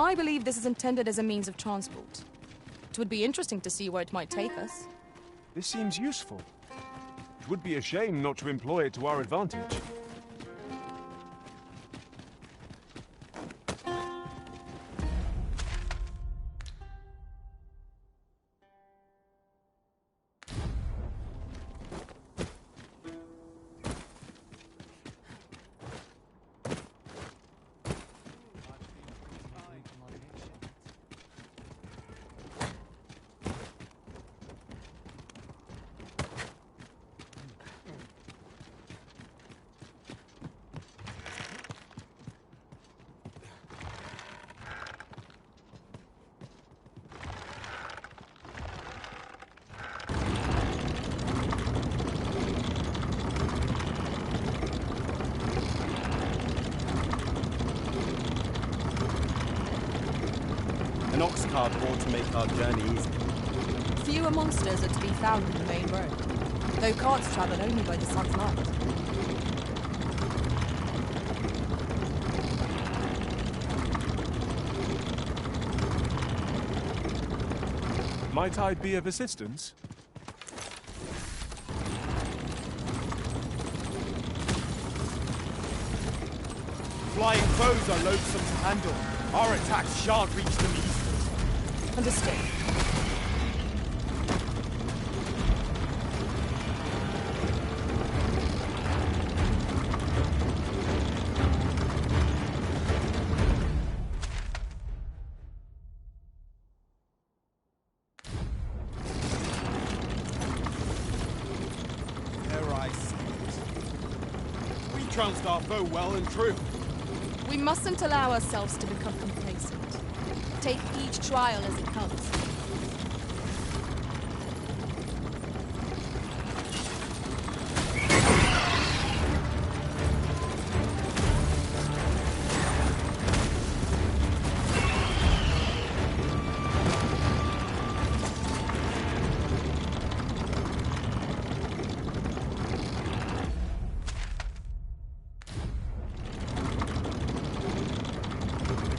I believe this is intended as a means of transport. It would be interesting to see where it might take us. This seems useful. It would be a shame not to employ it to our advantage. An ox cart ought to make our journey easy. Fewer monsters are to be found in the main road, though carts travel only by the sun's light. Might I be of assistance? Flying foes are loathsome to handle. Our attacks shan't reach them easily. Understood. There I see it. We trounced our foe well and true. We mustn't allow ourselves to become complacent. Take each trial as it comes.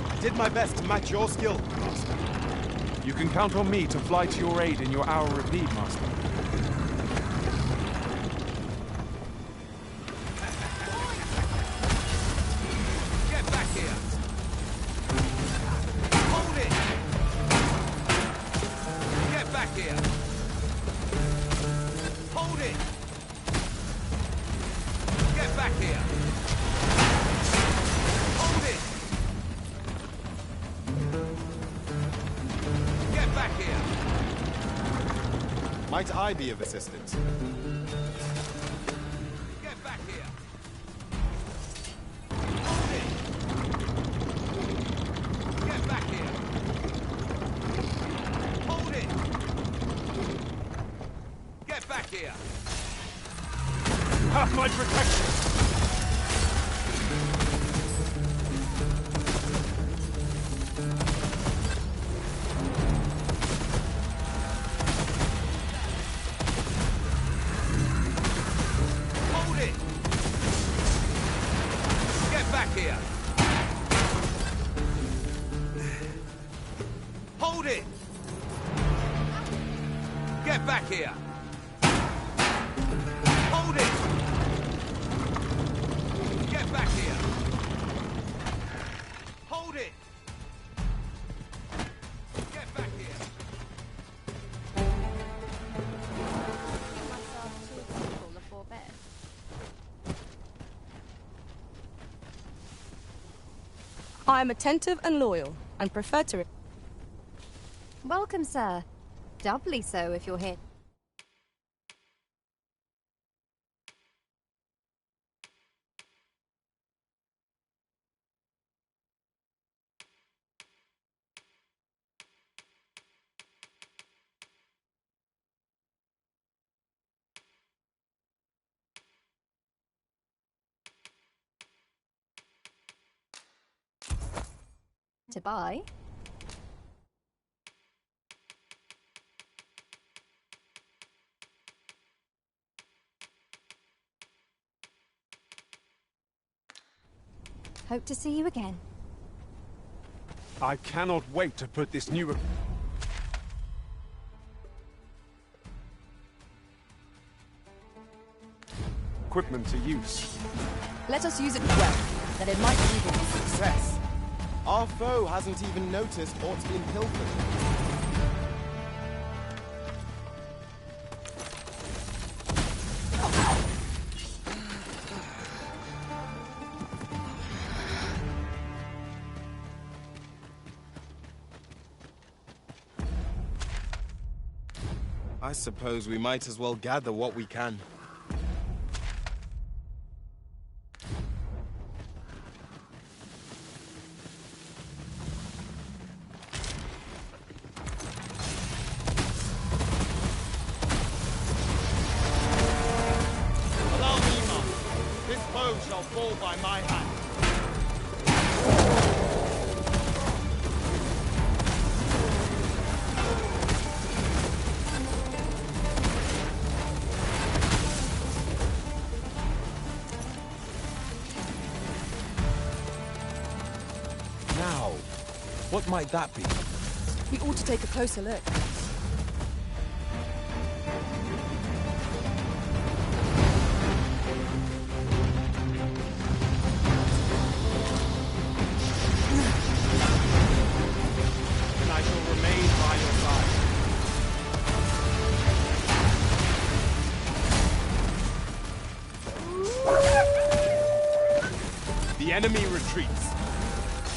I did my best to match your skill, Master. You can count on me to fly to your aid in your hour of need, Master. Get back here! Hold it! Get back here! Hold it! Get back here! Hold it! Get back here! Might I be of assistance? Get back here! Hold it! Get back here! Hold it! Get back here! Have my protection! Hold it! Get back here! Hold it! Get back here! Hold it! Get back here! Hold it! Get back here! I am attentive and loyal, and prefer to... Welcome, sir. Doubly so if you're here. To buy. Hope to see you again. I cannot wait to put this new equipment to use. Let us use it well, that it might prove a success. Our foe hasn't even noticed what's been pilfered. I suppose we might as well gather what we can. Allow me, Master. This foe shall fall by my hand. Now, what might that be? We ought to take a closer look. And I shall remain by your side. The enemy retreats.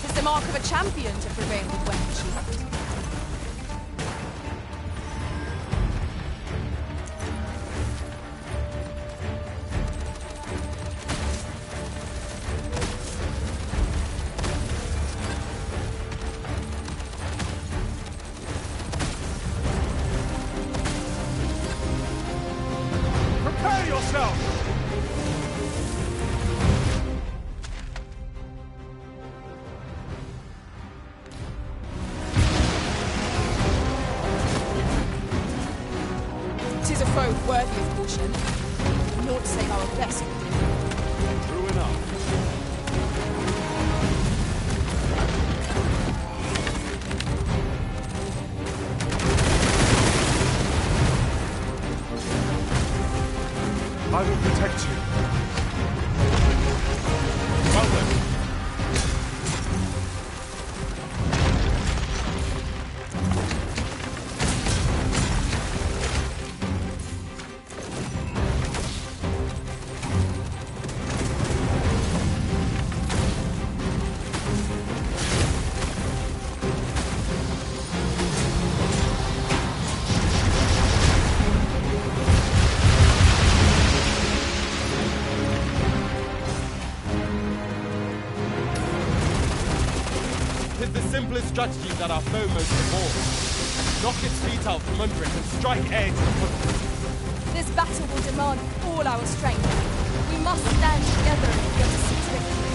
It's the mark of a champion to prevail with weapon sheath. Prepare yourself! Tis a foe worthy of caution. Naught save our best. True enough. I will protect you. Well then. Tis the simplest strategy that our foe most abhors. Knock its feet out from under it and strike air to the foot. This battle will demand all our strength. We must stand together if we are to seize victory.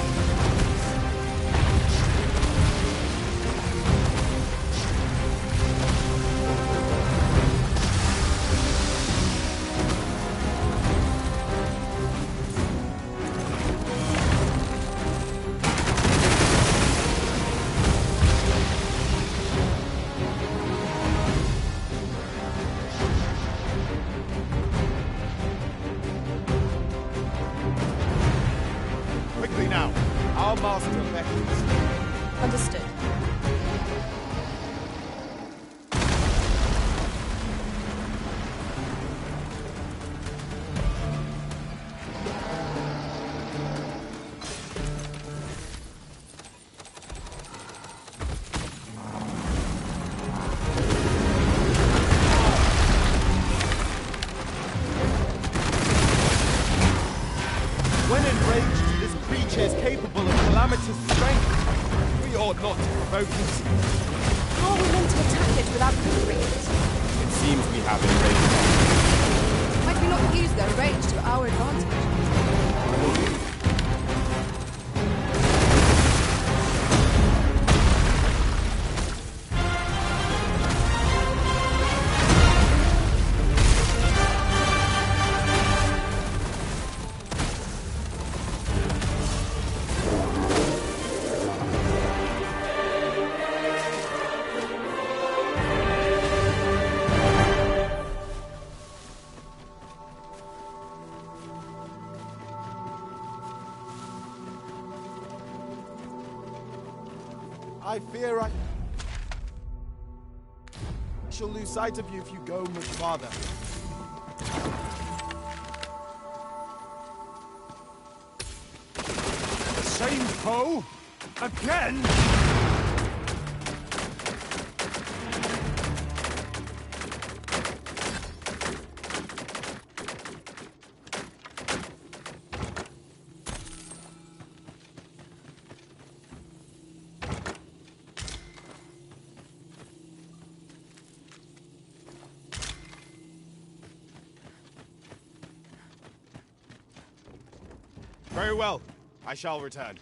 Quickly now. Our master beckons. Understood. When enraged, this creature is capable of calamitous strength. We ought not to provoke it. How are we meant to attack it without hindering it? It seems we have enraged. Might we not use their rage to our advantage? fear I shall lose sight of you if you go much farther. The same foe? Again? Very well. I shall return.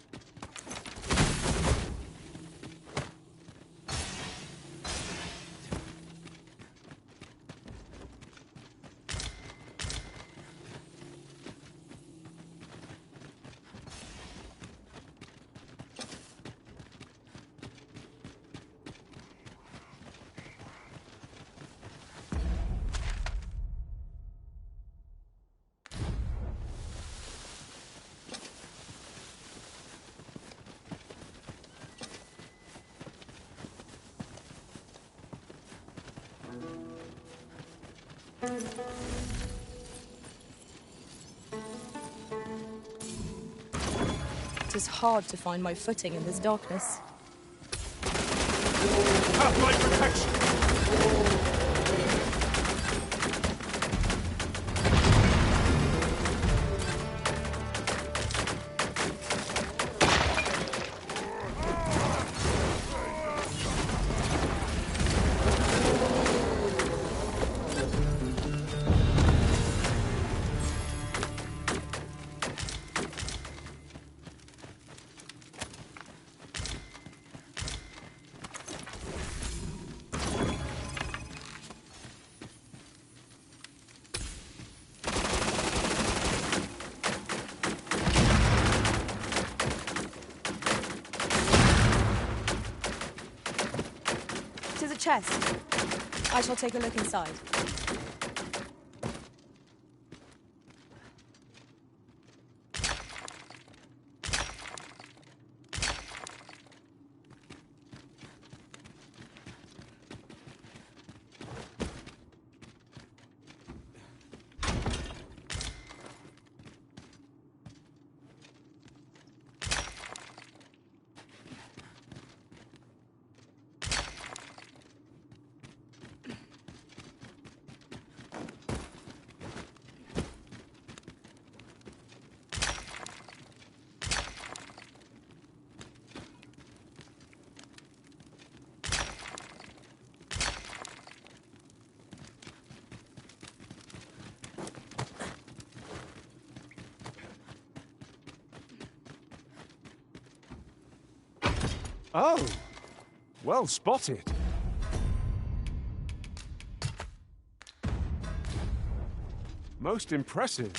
It is hard to find my footing in this darkness. Have my protection! Chest. I shall take a look inside. Oh, well spotted. Most impressive.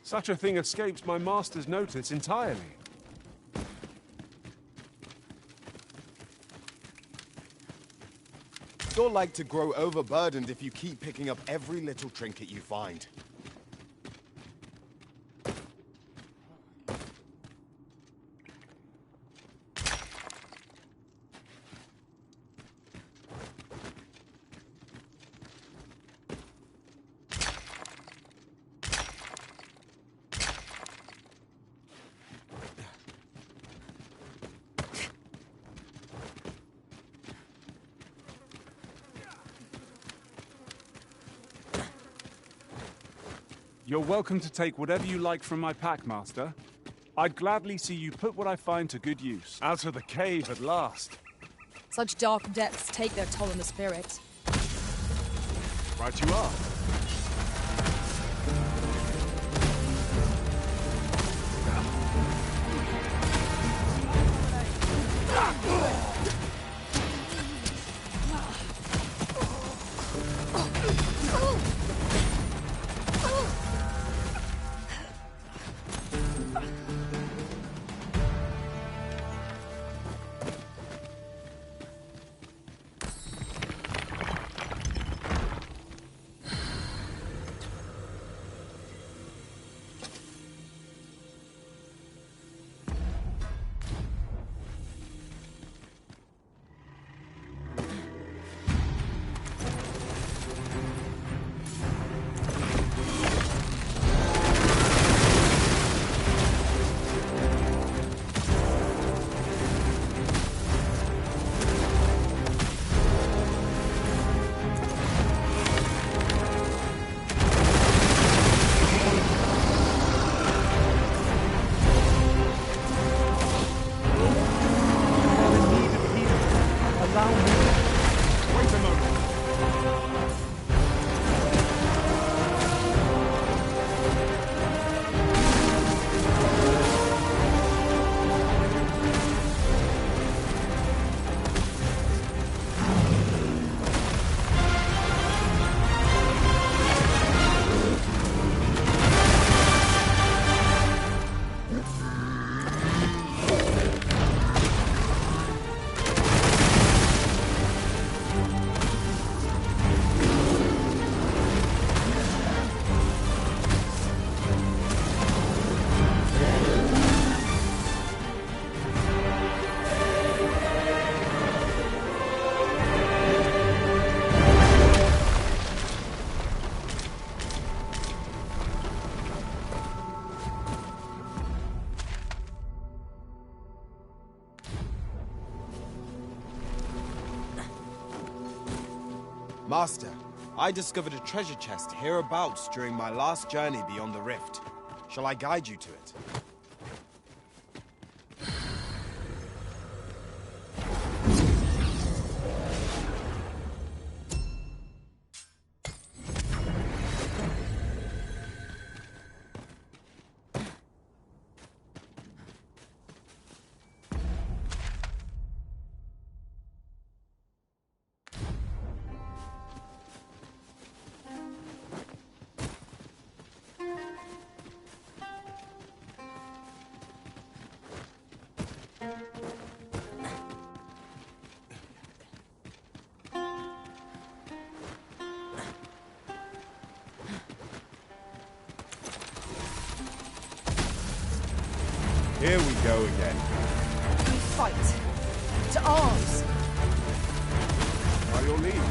Such a thing escapes my master's notice entirely. You're like to grow overburdened if you keep picking up every little trinket you find. You're welcome to take whatever you like from my pack, Master. I'd gladly see you put what I find to good use. Out of the cave at last. Such dark depths take their toll on the spirit. Right you are. Master, I discovered a treasure chest hereabouts during my last journey beyond the rift. Shall I guide you to it? Here we go again. We fight. To arms! By your leave.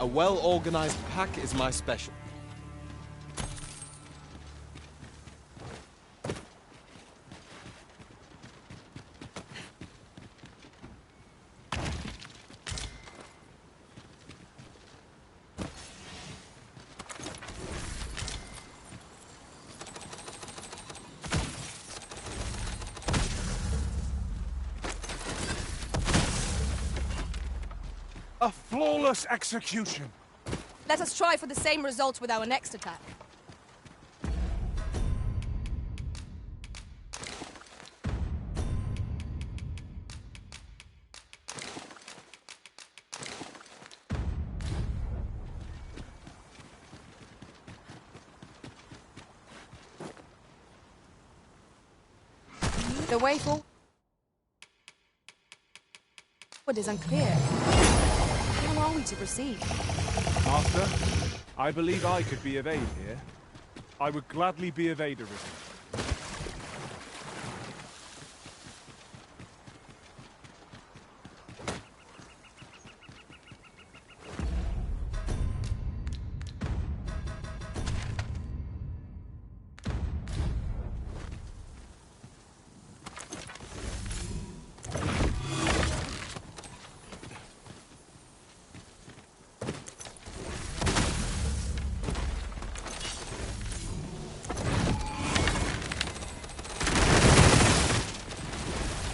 A well-organized pack is my special. A flawless execution. Let us try for the same result with our next attack. The way forward is unclear. How are we to proceed? Master, I believe I could be of aid here. I would gladly be of aid, Arisen.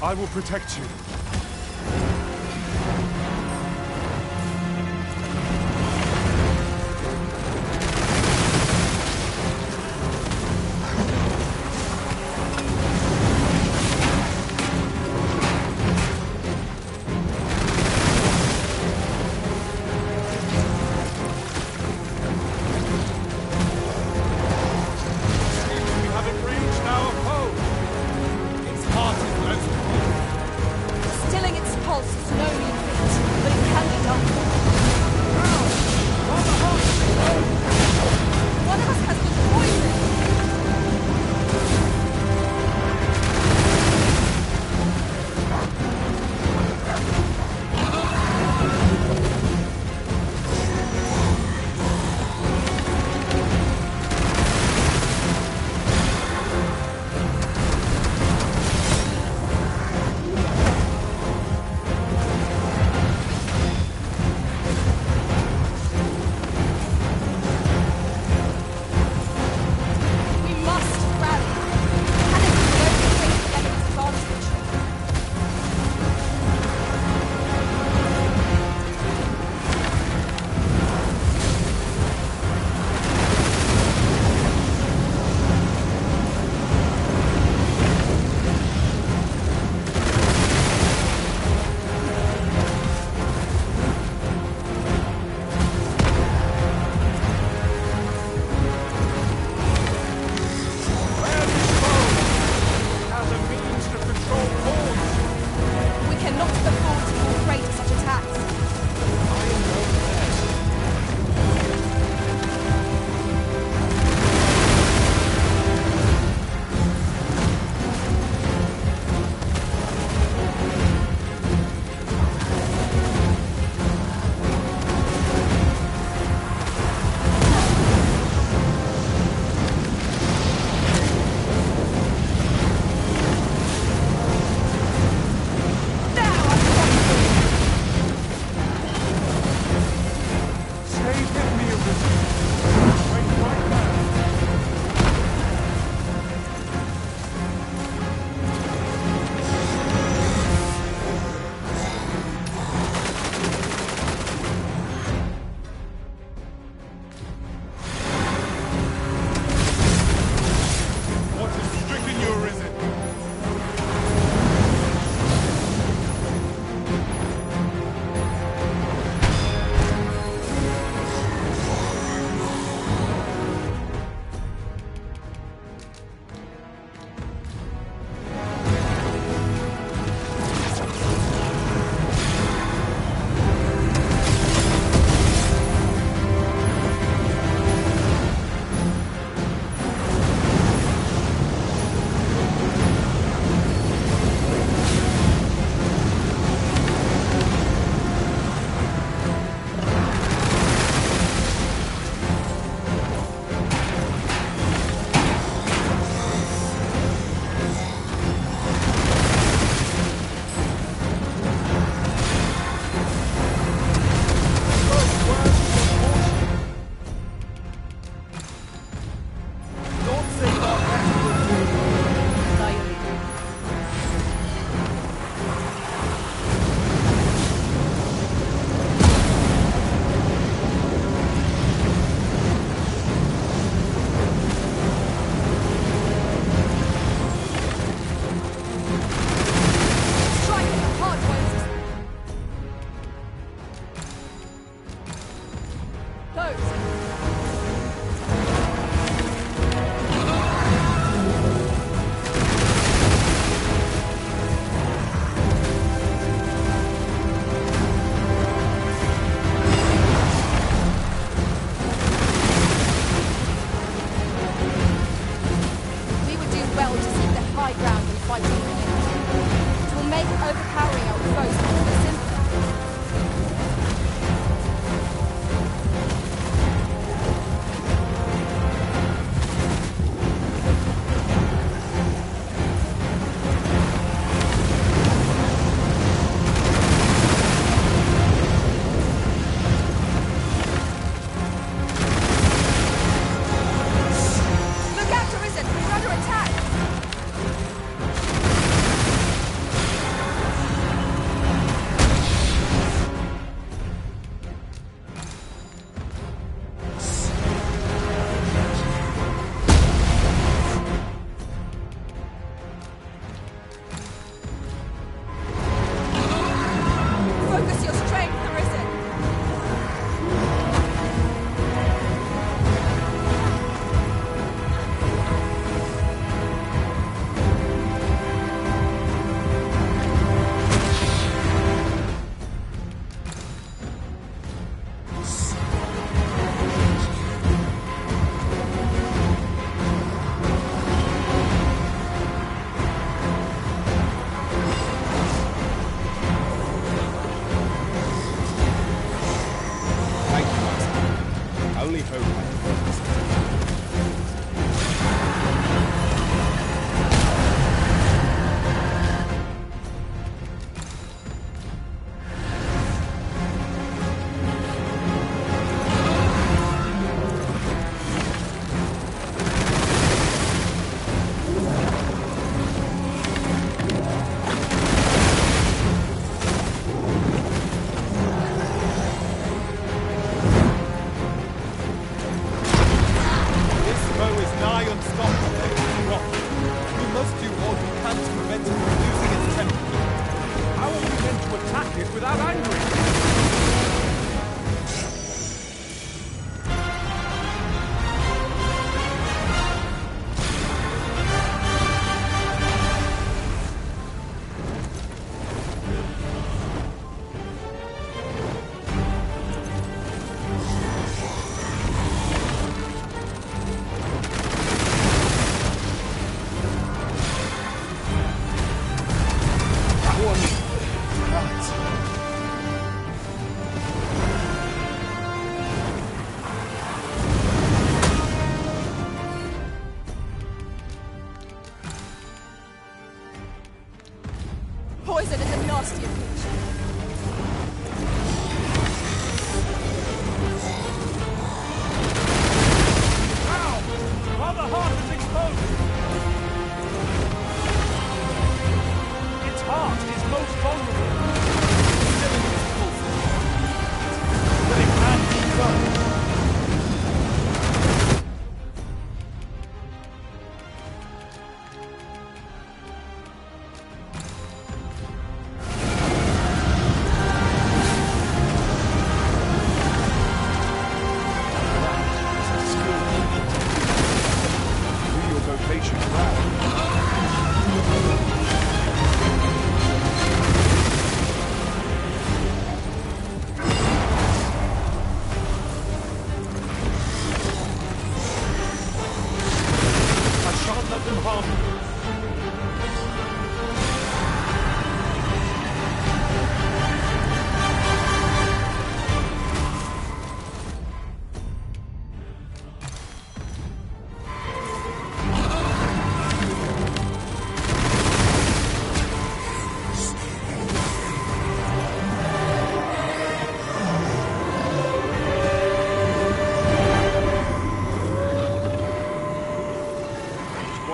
I will protect you. We haven't reached our foe. Its heart is most cold.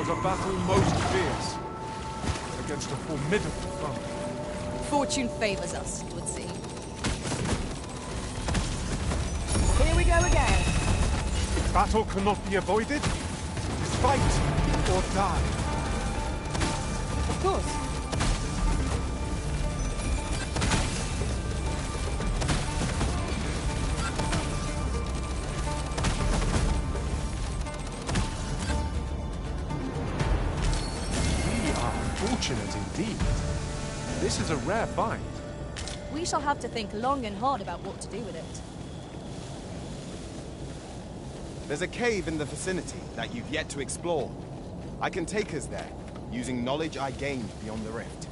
was a battle most fierce against a formidable foe. Fortune favors us, it would seem. Here we go again. If battle cannot be avoided, fight or die. Of course. We are fortunate indeed. This is a rare find. We shall have to think long and hard about what to do with it. There's a cave in the vicinity that you've yet to explore. I can take us there, using knowledge I gained beyond the rift.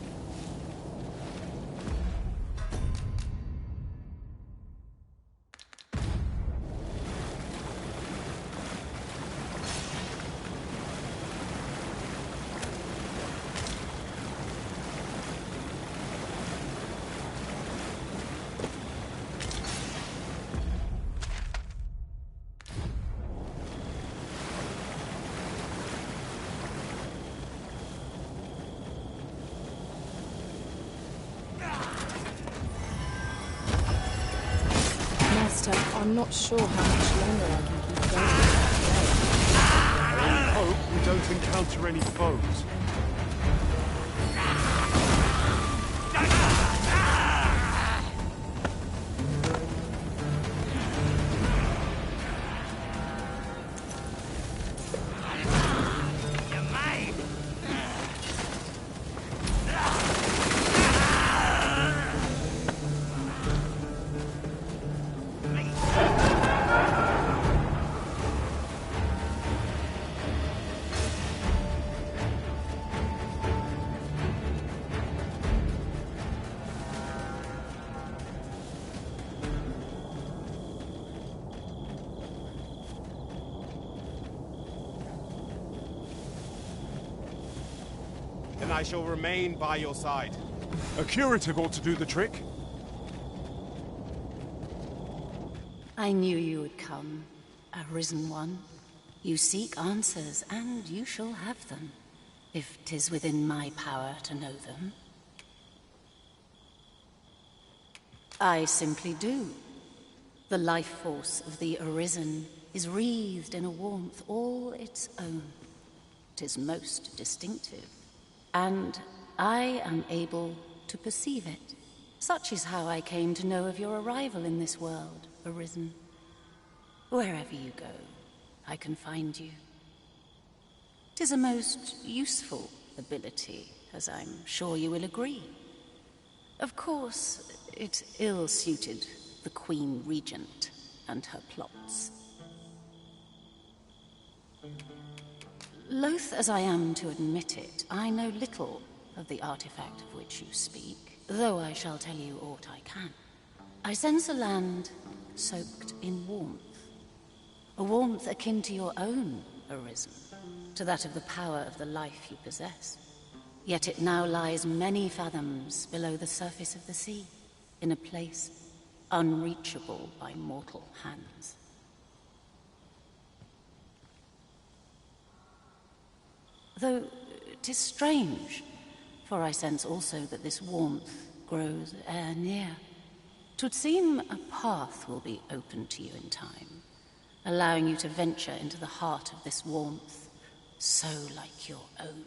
Master, I'm not sure how much longer I can keep going. I hope we don't encounter any foes. Then I shall remain by your side. A curative ought to do the trick. I knew you would come, Arisen One. You seek answers, and you shall have them, if 'tis within my power to know them. I simply do. The life force of the Arisen is wreathed in a warmth all its own. 'Tis most distinctive, and I am able to perceive it. Such is how I came to know of your arrival in this world, Arisen. Wherever you go, I can find you. 'Tis a most useful ability, as I'm sure you will agree. Of course, it ill-suited the Queen Regent and her plots. Loath as I am to admit it, I know little of the artifact of which you speak, though I shall tell you aught I can. I sense a land soaked in warmth. A warmth akin to your own, Arisen, to that of the power of the life you possess. Yet it now lies many fathoms below the surface of the sea, in a place unreachable by mortal hands. Though 'tis strange, for I sense also that this warmth grows ere near. 'Twould seem a path will be open to you in time, allowing you to venture into the heart of this warmth, so like your own.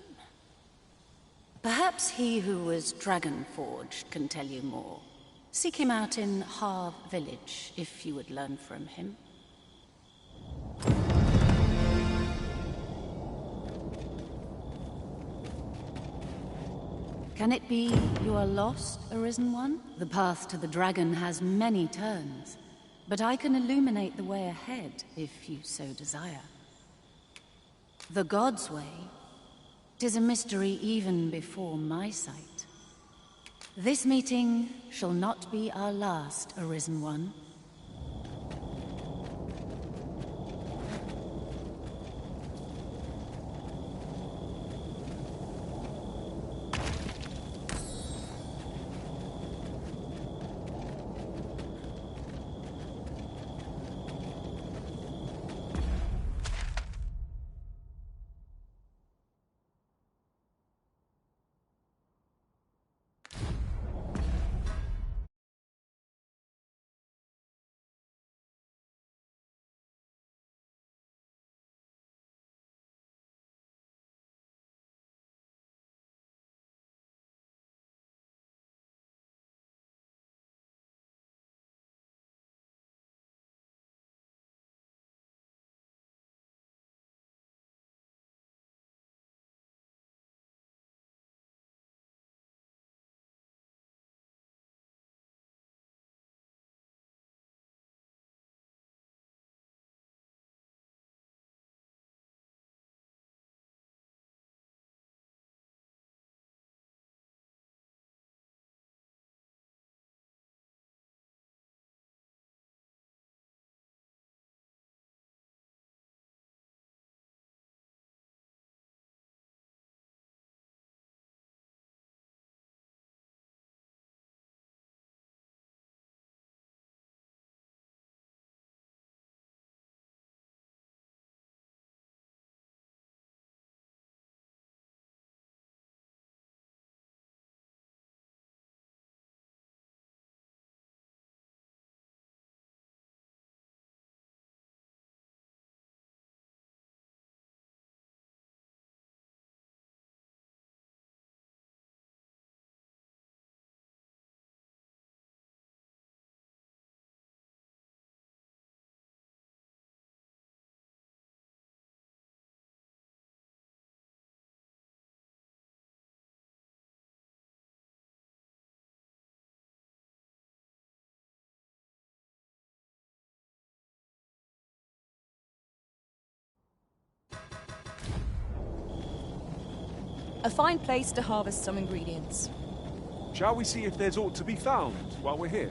Perhaps he who was dragon-forged can tell you more. Seek him out in Harv village, if you would learn from him. Can it be you are lost, Arisen One? The path to the dragon has many turns, but I can illuminate the way ahead, if you so desire. The God's way, 'tis a mystery even before my sight. This meeting shall not be our last, Arisen One. A fine place to harvest some ingredients. Shall we see if there's aught to be found while we're here?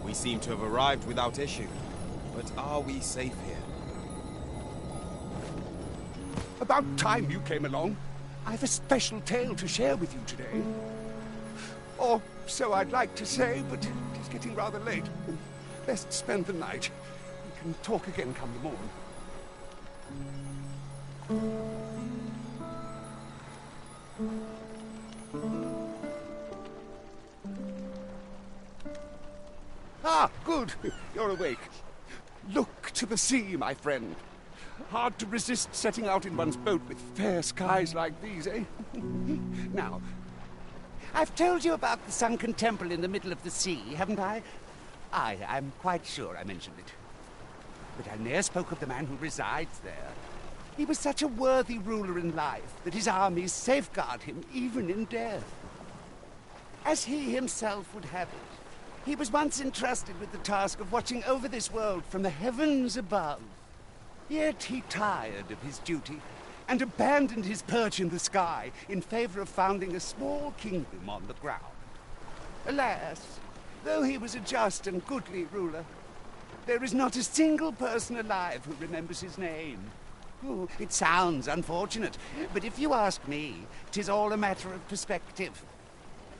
We seem to have arrived without issue. But are we safe here? About time you came along. I've a special tale to share with you today. Or so I'd like to say, but it's getting rather late. Best spend the night. We can talk again come the morn. Ah, good. You're awake. Look to the sea, my friend. Hard to resist setting out in one's boat with fair skies like these, eh? Now, I've told you about the sunken temple in the middle of the sea, haven't I? I'm quite sure I mentioned it. But I ne'er spoke of the man who resides there. He was such a worthy ruler in life that his armies safeguard him even in death. As he himself would have it, he was once entrusted with the task of watching over this world from the heavens above. Yet he tired of his duty and abandoned his perch in the sky in favor of founding a small kingdom on the ground. Alas, though he was a just and goodly ruler, there is not a single person alive who remembers his name. Oh, it sounds unfortunate, but if you ask me, 'tis all a matter of perspective.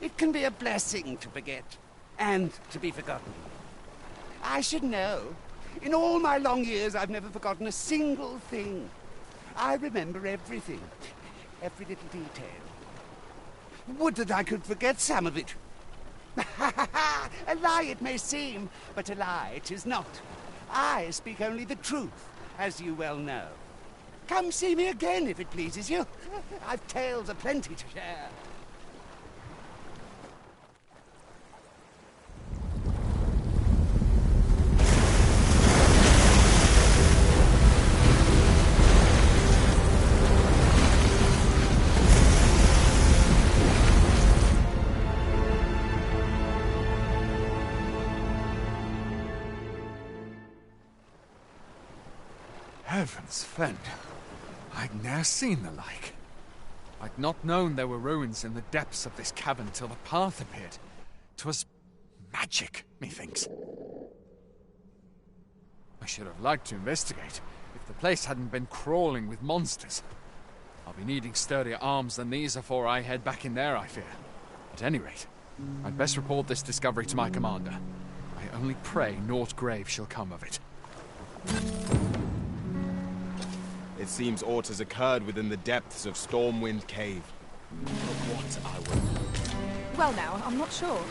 It can be a blessing to forget, and to be forgotten. I should know. In all my long years, I've never forgotten a single thing. I remember everything, every little detail. Would that I could forget some of it. A lie it may seem, but a lie it is not. I speak only the truth, as you well know. Come see me again if it pleases you. I've tales aplenty to share. Heavens fend, I'd ne'er seen the like. I'd not known there were ruins in the depths of this cavern till the path appeared. 'Twas magic, methinks. I should have liked to investigate, if the place hadn't been crawling with monsters. I'll be needing sturdier arms than these afore I head back in there, I fear. At any rate, I'd best report this discovery to my commander. I only pray naught grave shall come of it. It seems aught has occurred within the depths of Stormwind Cave. But what, I will? Well now, I'm not sure.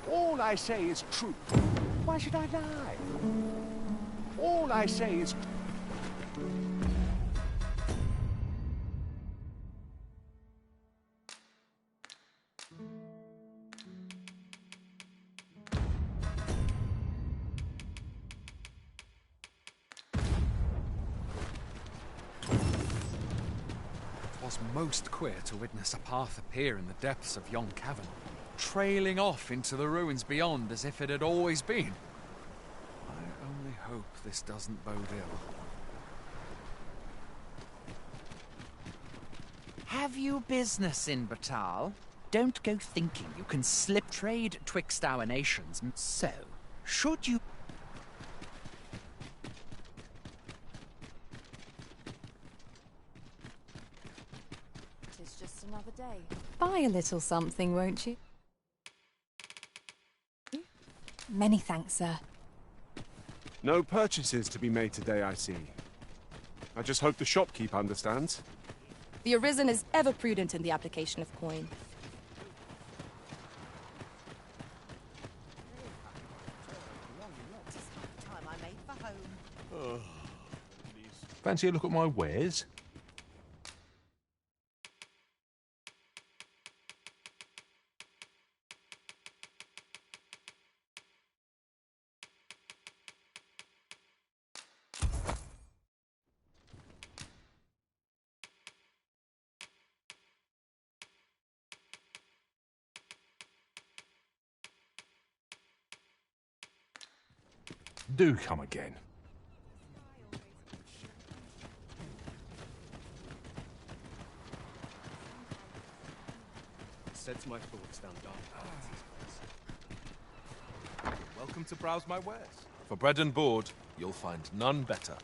All I say is truth. Why should I lie? All I say is... It was most queer to witness a path appear in the depths of yon cavern, trailing off into the ruins beyond as if it had always been. I only hope this doesn't bode ill. Have you business in Batal? Don't go thinking you can slip trade twixt our nations. So, should you... It's just another day. Buy a little something, won't you? Many thanks, sir. No purchases to be made today, I see. I just hope the shopkeep understands. The Arisen is ever prudent in the application of coin. Fancy a look at my wares? Do come again. Sets my thoughts down dark paths. Welcome to browse my wares. For bread and board, you'll find none better.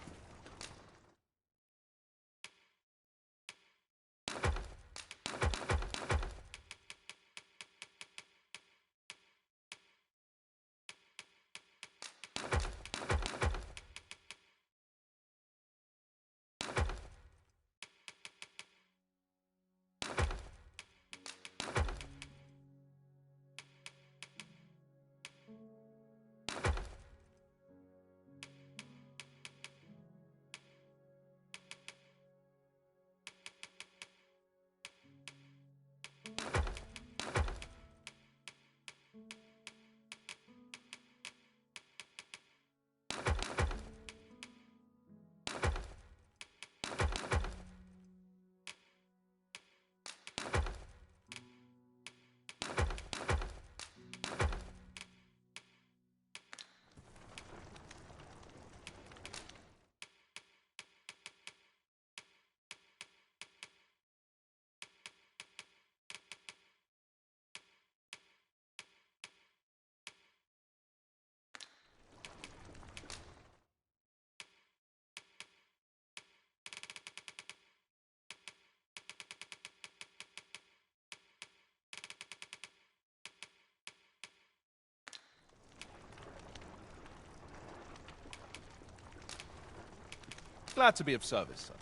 Glad to be of service, sir.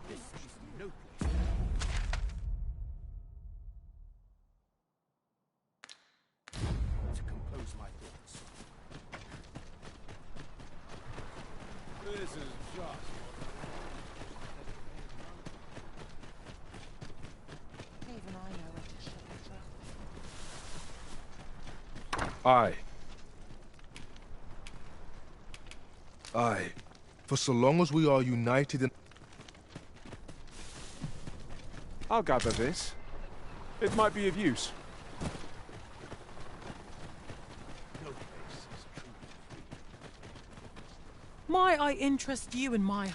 This is no place. To compose my thoughts. This is just Even I know where to shut the trap. Aye. Aye. For so long as we are united in... I'll gather this. It might be of use. no place is truly free. Might I interest you in my...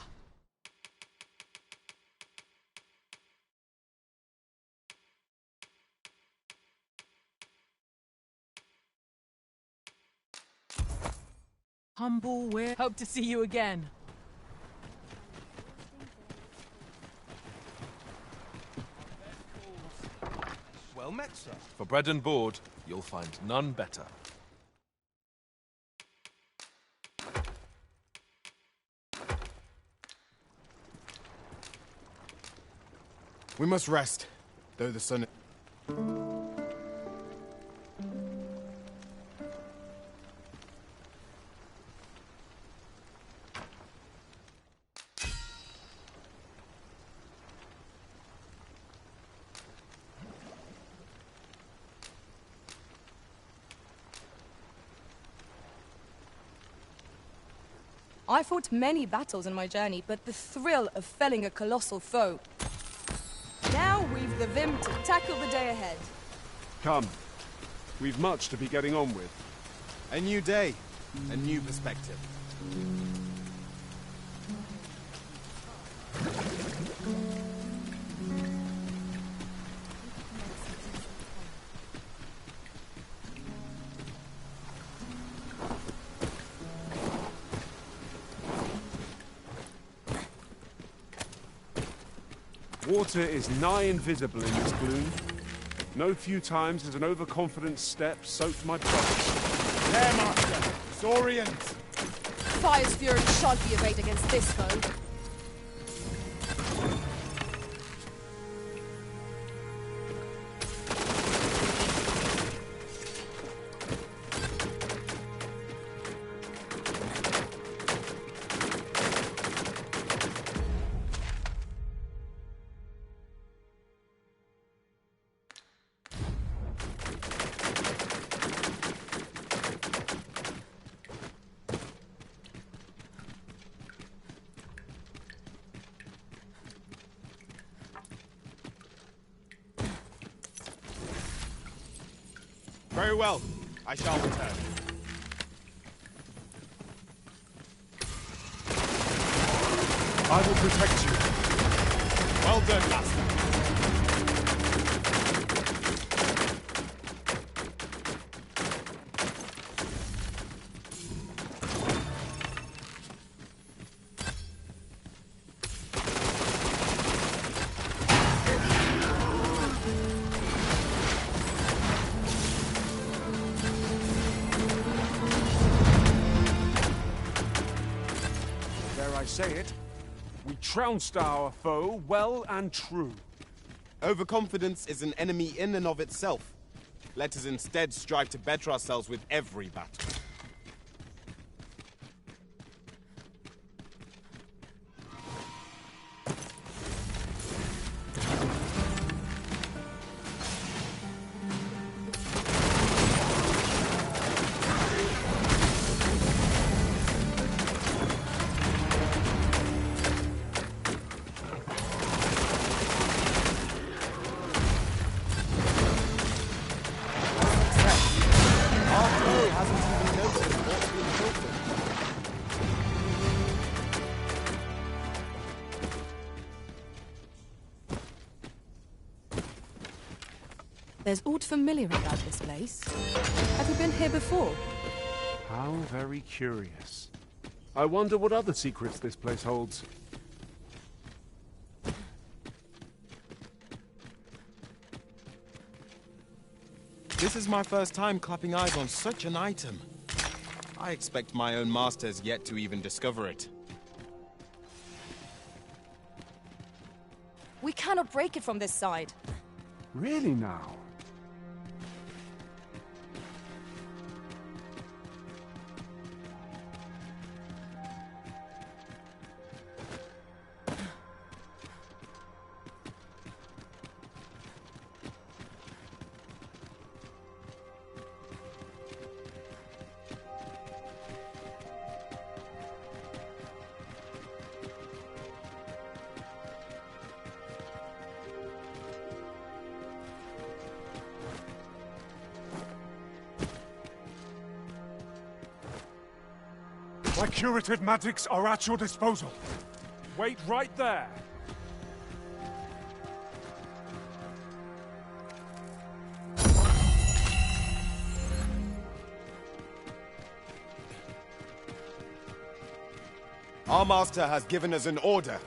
humble way? Hope to see you again. Well met, sir. For bread and board, you'll find none better. We must rest, though the sun... I fought many battles in my journey, but the thrill of felling a colossal foe. Now we've the vim to tackle the day ahead. Come. We've much to be getting on with. A new day, a new perspective. Water is nigh invisible in this gloom. No few times has an overconfident step soaked my clothes. There, Master! Saurians! Fire's fury shan't be arrayed against this foe. Very well. I shall return. I will protect you. Well done, Master. Dare I say it? We trounced our foe well and true. Overconfidence is an enemy in and of itself. Let us instead strive to better ourselves with every battle. There's aught familiar about this place. Have you been here before? How very curious. I wonder what other secrets this place holds. This is my first time clapping eyes on such an item. I expect my own master has yet to even discover it. We cannot break it from this side. Really now? My curative magics are at your disposal. Wait right there. Our master has given us an order.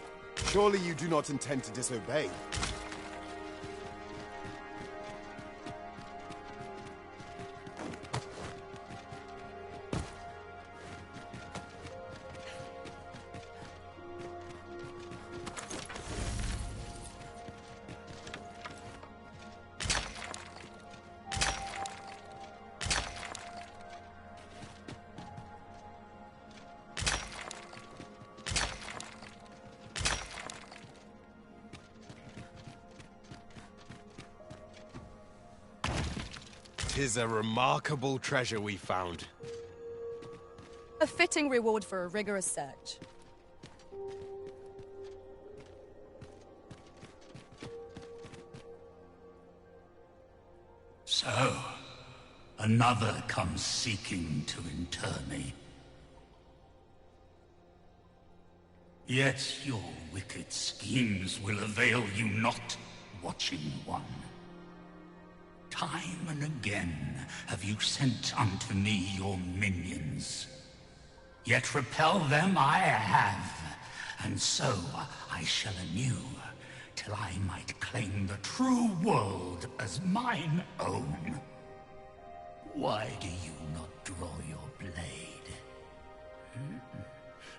Surely you do not intend to disobey. Tis a remarkable treasure we found. A fitting reward for a rigorous search. So, another comes seeking to inter me. Yet your wicked schemes will avail you not, Watching One. Time and again have you sent unto me your minions. Yet repel them I have, and so I shall anew, till I might claim the true world as mine own. Why do you not draw your blade?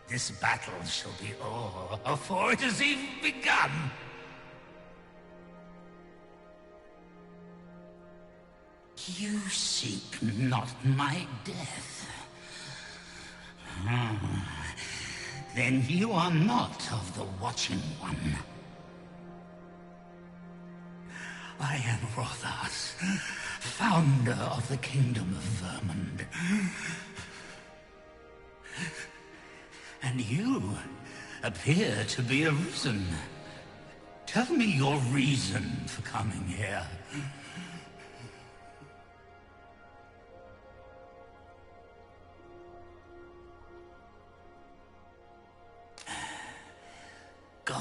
This battle shall be o'er afore it has even begun. You seek not my death. Then you are not of the Watching One. I am Rothas, founder of the Kingdom of Vermund. And you appear to be arisen. Tell me your reason for coming here.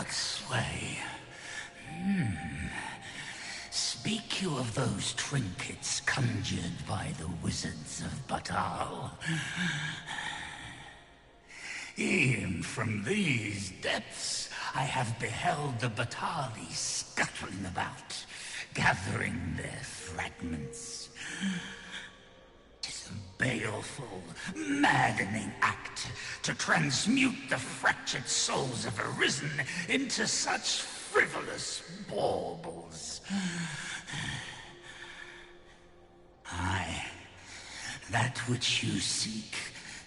God's way. Speak you of those trinkets conjured by the wizards of Batal. E'en from these depths I have beheld the Batali scuttling about, gathering their fragments. 'Tis a baleful, maddening act to transmute the fractured souls of Arisen into such frivolous baubles. Aye, that which you seek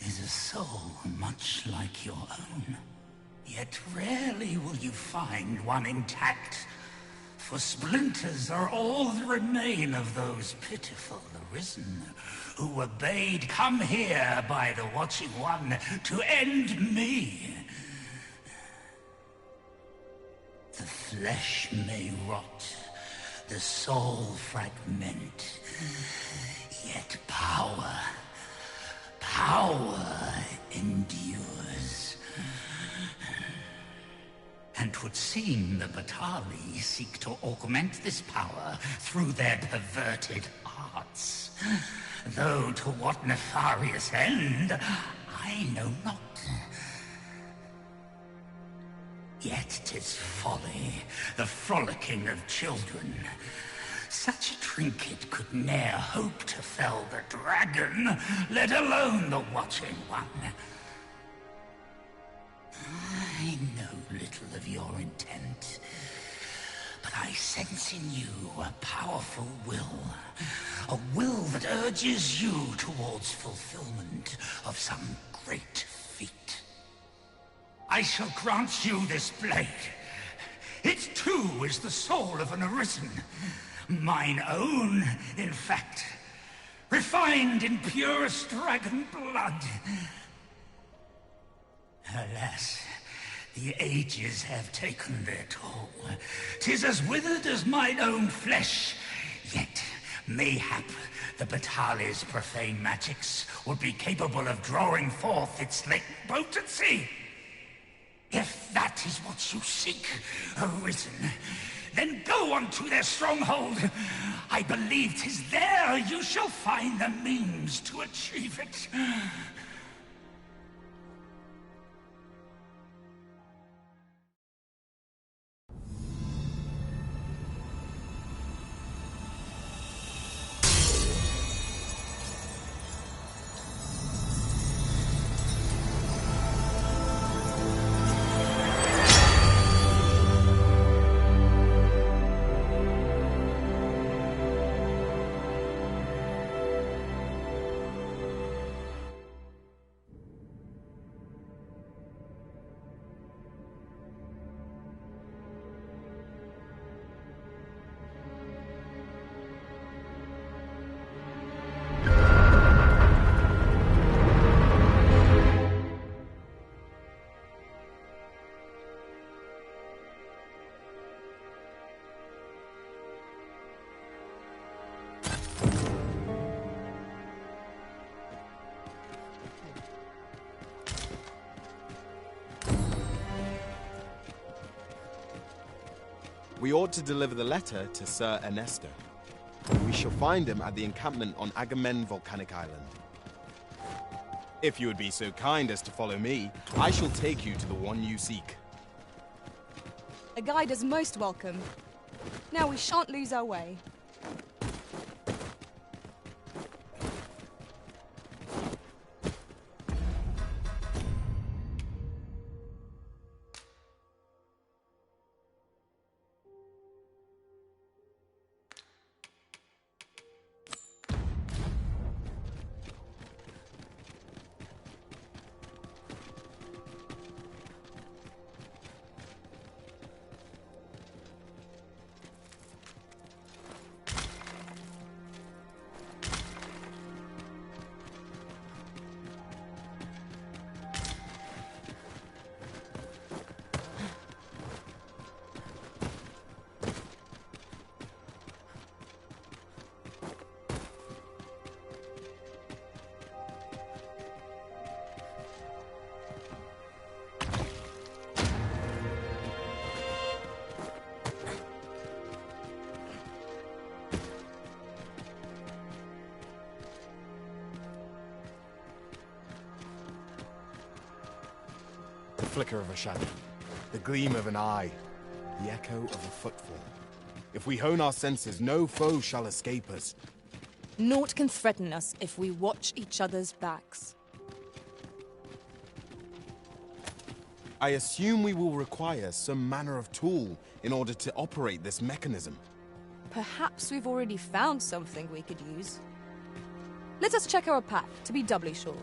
is a soul much like your own. Yet rarely will you find one intact, for splinters are all that remain of those pitiful Arisen who were bade come here by the Watching One to end me. The flesh may rot, the soul fragment, yet power endures. And 'twould seem the Batali seek to augment this power through their perverted arts. Though to what nefarious end, I know not. Yet 'tis folly, the frolicking of children. Such a trinket could ne'er hope to fell the dragon, let alone the Watching One. I know little of your intent, but I sense in you a powerful will. A will that urges you towards fulfillment of some great feat. I shall grant you this blade. It too is the soul of an Arisen. Mine own, in fact. Refined in purest dragon blood. Alas, the ages have taken their toll. 'Tis as withered as mine own flesh. Yet, mayhap, the Batali's profane magics would be capable of drawing forth its latent potency. If that is what you seek, Arisen, then go on to their stronghold. I believe 'tis there you shall find the means to achieve it. We ought to deliver the letter to Sir Ernesto. We shall find him at the encampment on Agamemnon Volcanic Island. If you would be so kind as to follow me, I shall take you to the one you seek. A guide is most welcome. Now we shan't lose our way. flicker of a shadow, the gleam of an eye, the echo of a footfall. If we hone our senses, no foe shall escape us. Naught can threaten us if we watch each other's backs. I assume we will require some manner of tool in order to operate this mechanism. Perhaps we've already found something we could use. Let us check our pack to be doubly sure.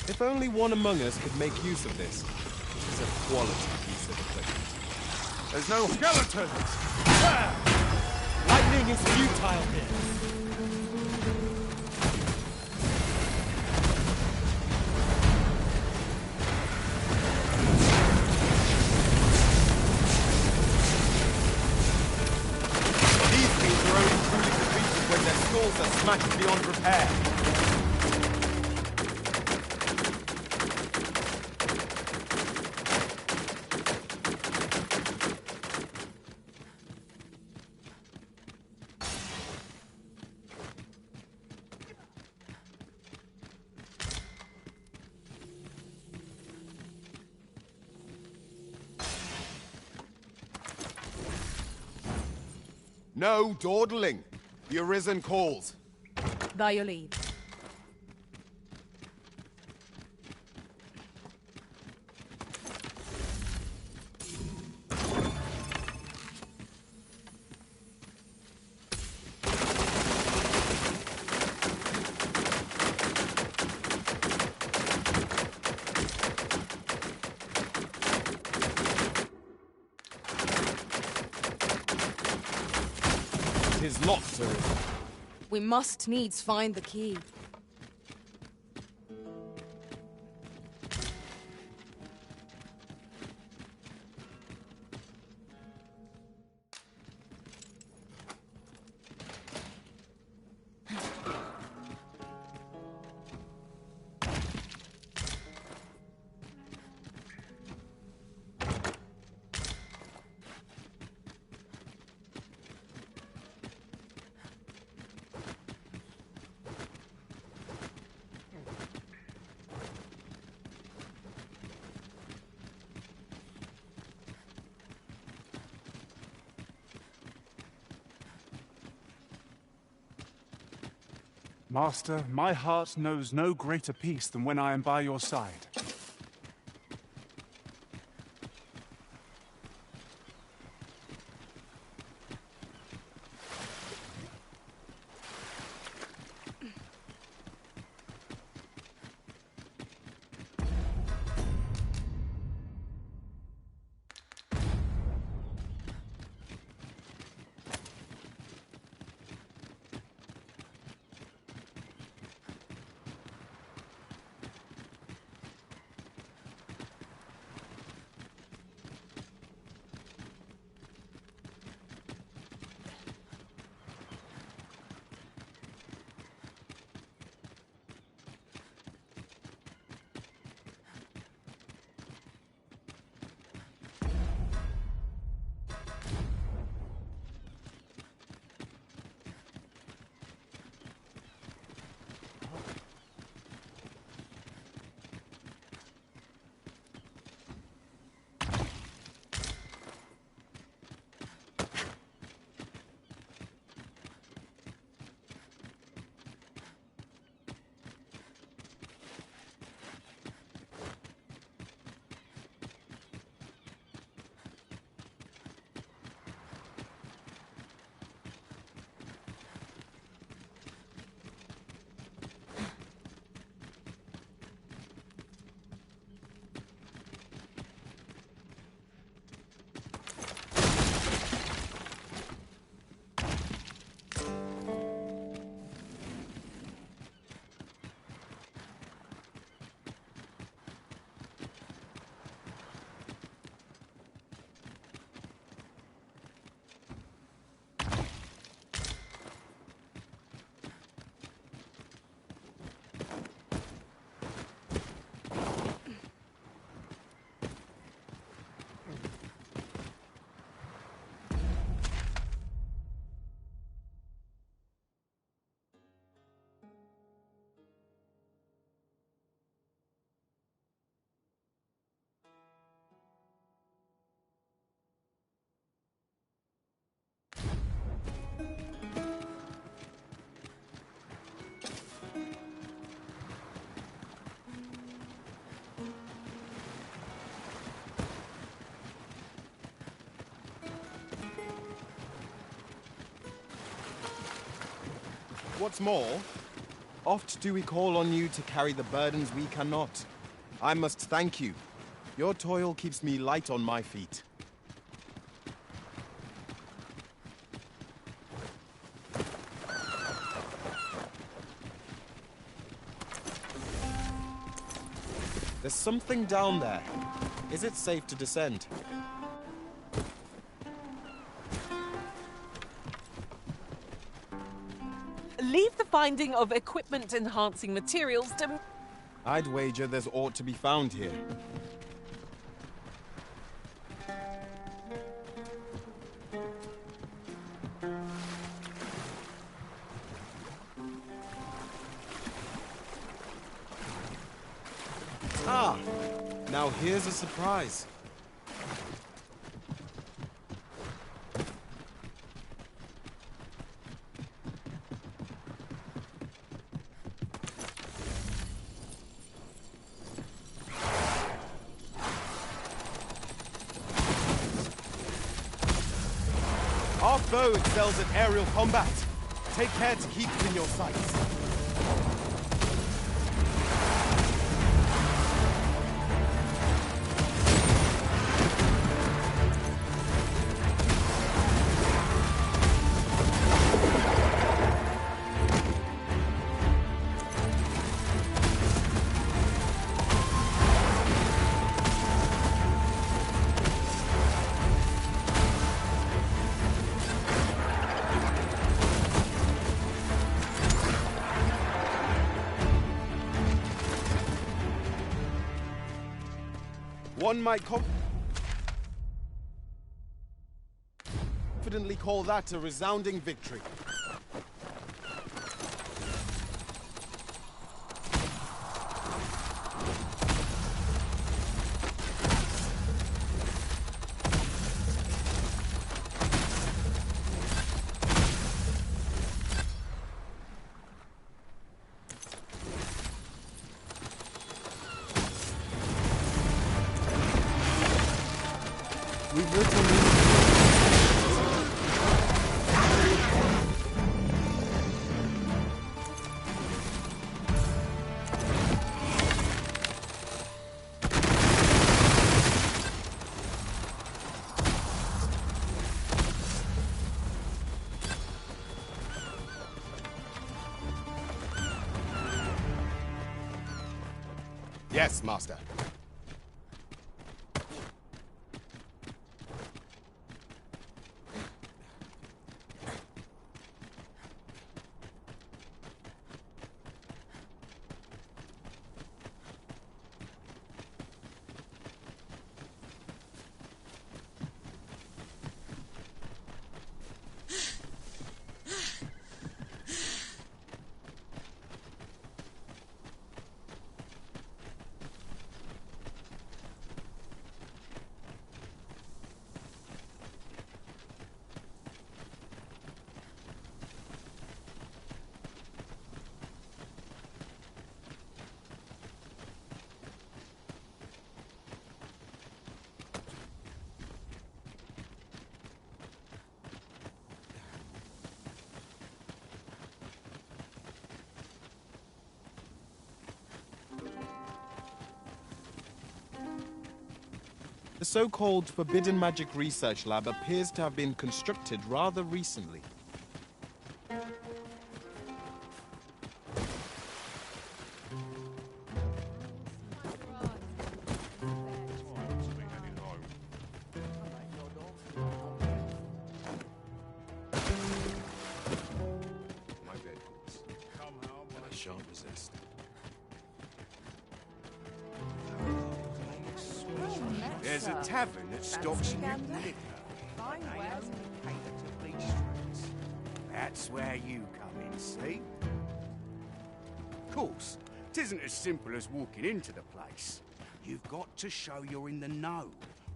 If only one among us could make use of this. It is a quality piece of equipment. There's no skeletons! Lightning is futile here. These things are only truly defeated when their skulls are smashed beyond repair. No dawdling. The Arisen calls. By your leave. It is locked, Arisen. We must needs find the key. Master, my heart knows no greater peace than when I am by your side. What's more, oft do we call on you to carry the burdens we cannot. I must thank you. Your toil keeps me light on my feet. There's something down there. Is it safe to descend? Leave the finding of equipment-enhancing materials to... I'd wager there's aught to be found here. Ah! Now here's a surprise. Our foe excels at aerial combat. Take care to keep it in your sights. One might confidently call that a resounding victory. We've written... Yes, Master. The so-called Forbidden Magic Research Lab appears to have been constructed rather recently. My vehicles. And I shan't resist. There's a tavern that stocks new liquor. That's where you come in, see? Of course, it isn't as simple as walking into the place. You've got to show you're in the know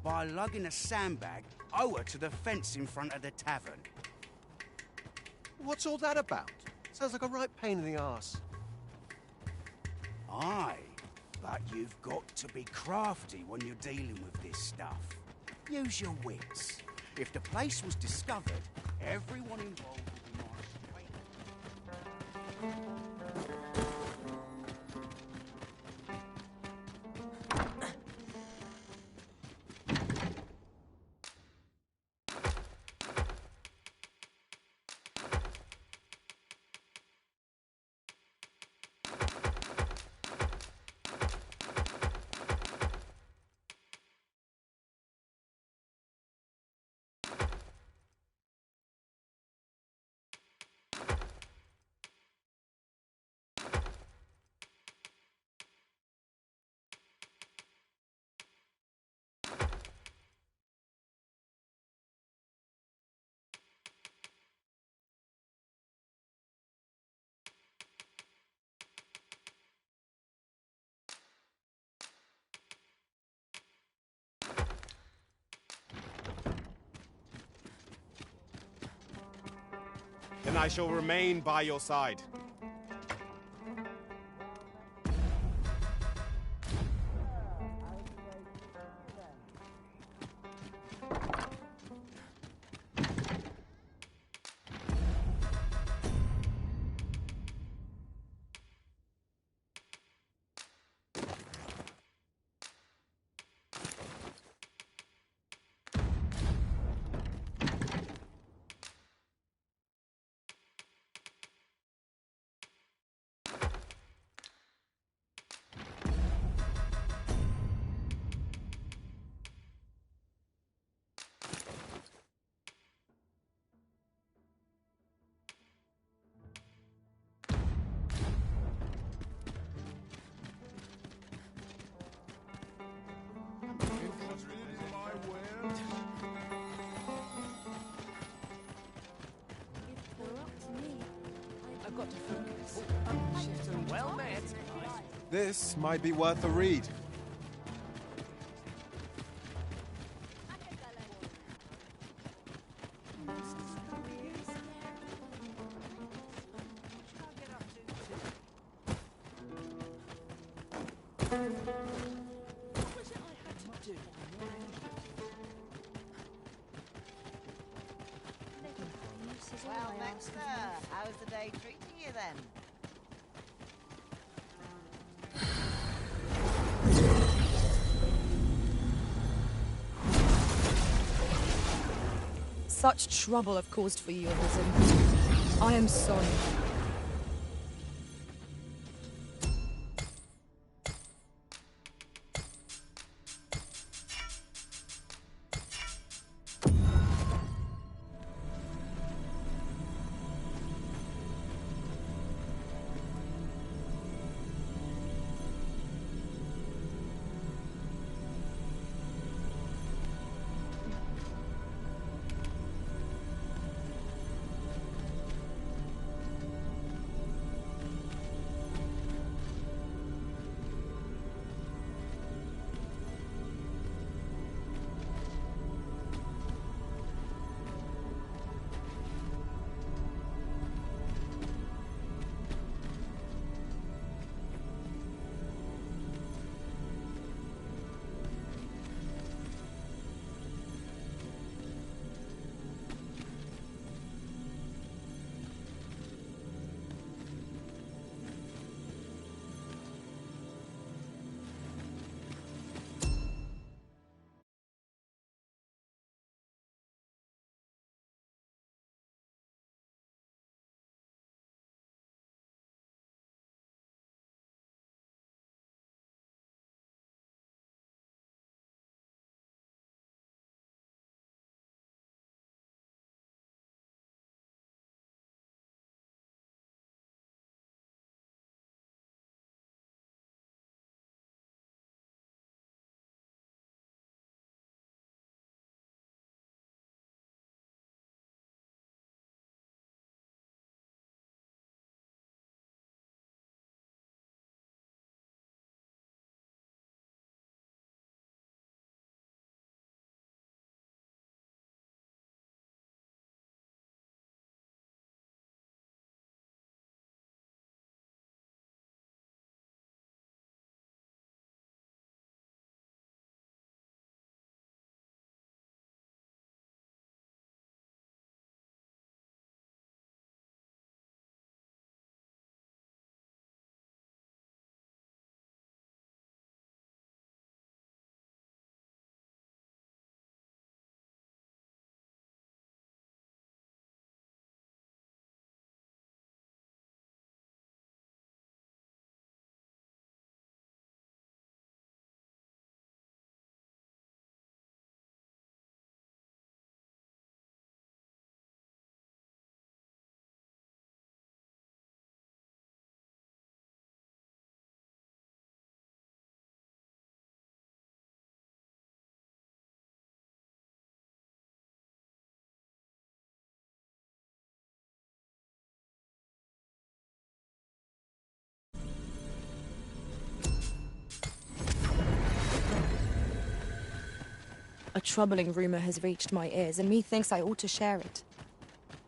by lugging a sandbag over to the fence in front of the tavern. What's all that about? Sounds like a right pain in the arse. Aye, but you've got to be crafty when you're dealing with this stuff. Use your wits. If the place was discovered, everyone involved would be nice. I shall remain by your side. I've got to focus. Well met. This might be worth a read. Well met, sir. How's the day treating you then? Such trouble I've caused for you, Your Risen. I am sorry. A troubling rumor has reached my ears, and methinks I ought to share it.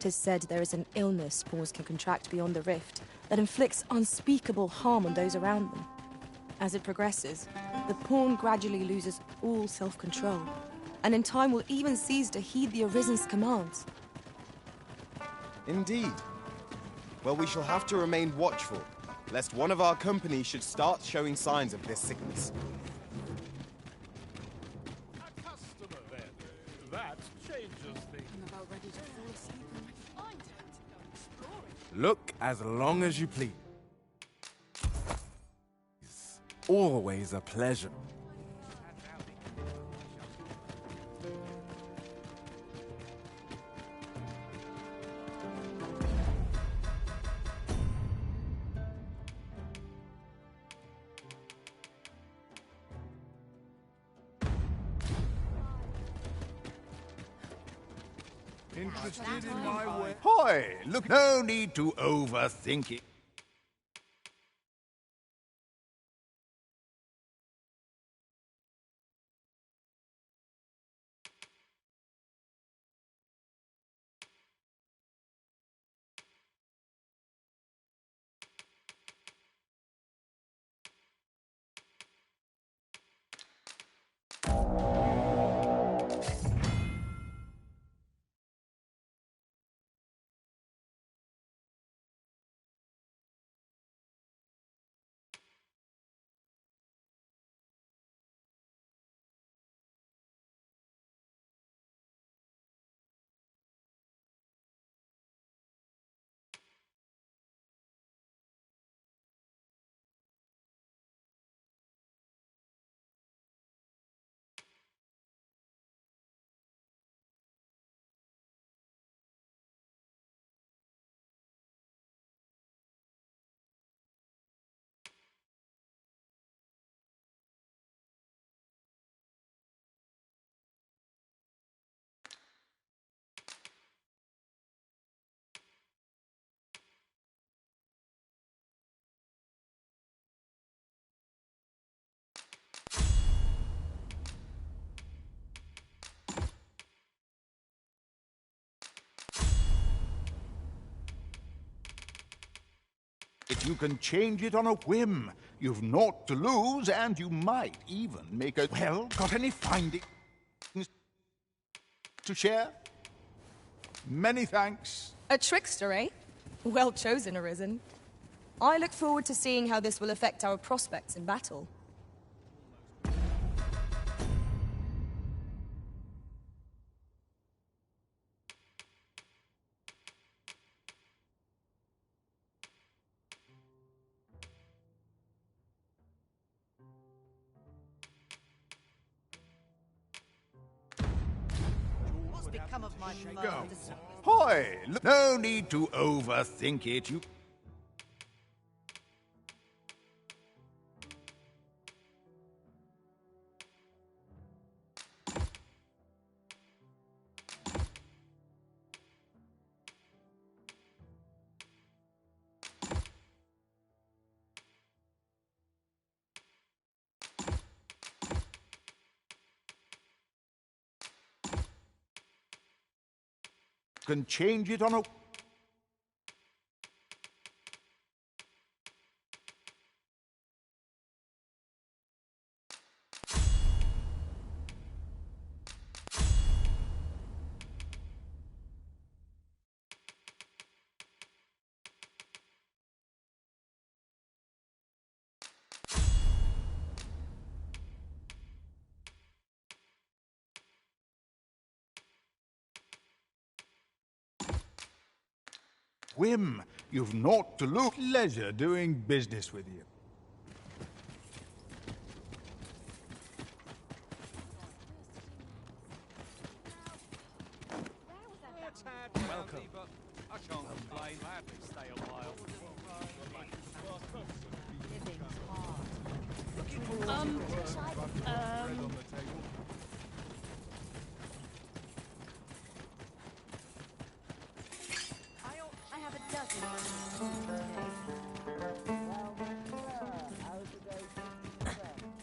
'Tis said there is an illness spores can contract beyond the rift that inflicts unspeakable harm on those around them. As it progresses, the pawn gradually loses all self-control, and in time will even cease to heed the Arisen's commands. Indeed. Well, we shall have to remain watchful, lest one of our company should start showing signs of this sickness. A customer, then. That changes things. I'm about ready to fall asleep when I find it. Go exploring. Look as long as you please. Always a pleasure. Interested in my way? Hoy! Look, no need to overthink it. If you can change it on a whim, you've naught to lose, and you might even make a... Well, got any findings to share? Many thanks. A trickster, eh? Well chosen, Arisen. I look forward to seeing how this will affect our prospects in battle. What's become of my Go. mother? Hoy! Look, no need to overthink it. You... Can change it on a... Whim, you've naught to lose. Pleasure doing business with you. Welcome. But I can't complain. Gladly stay a while. I have a dozen today. Well, how's the day treating you?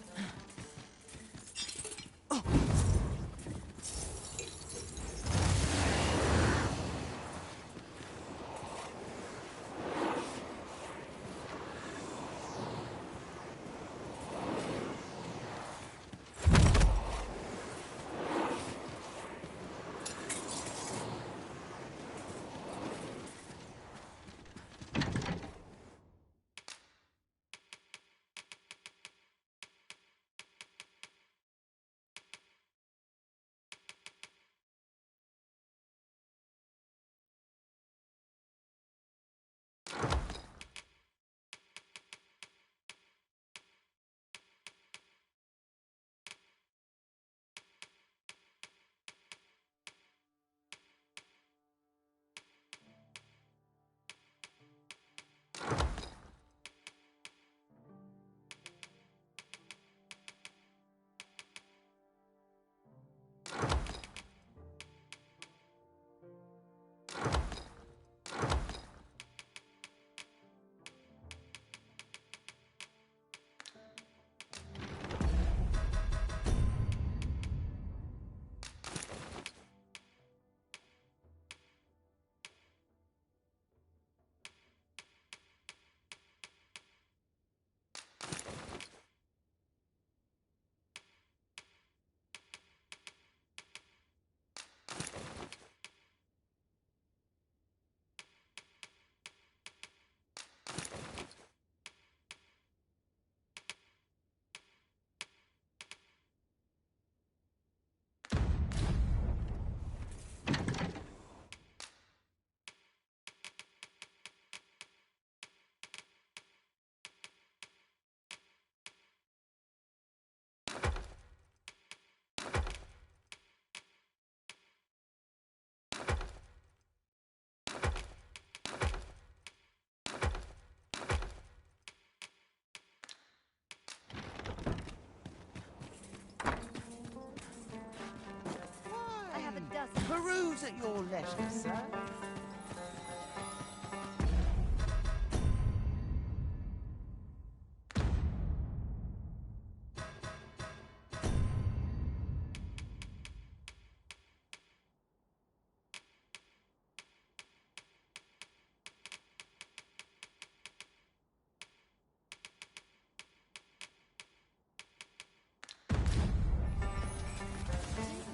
Views at your leisure, sir.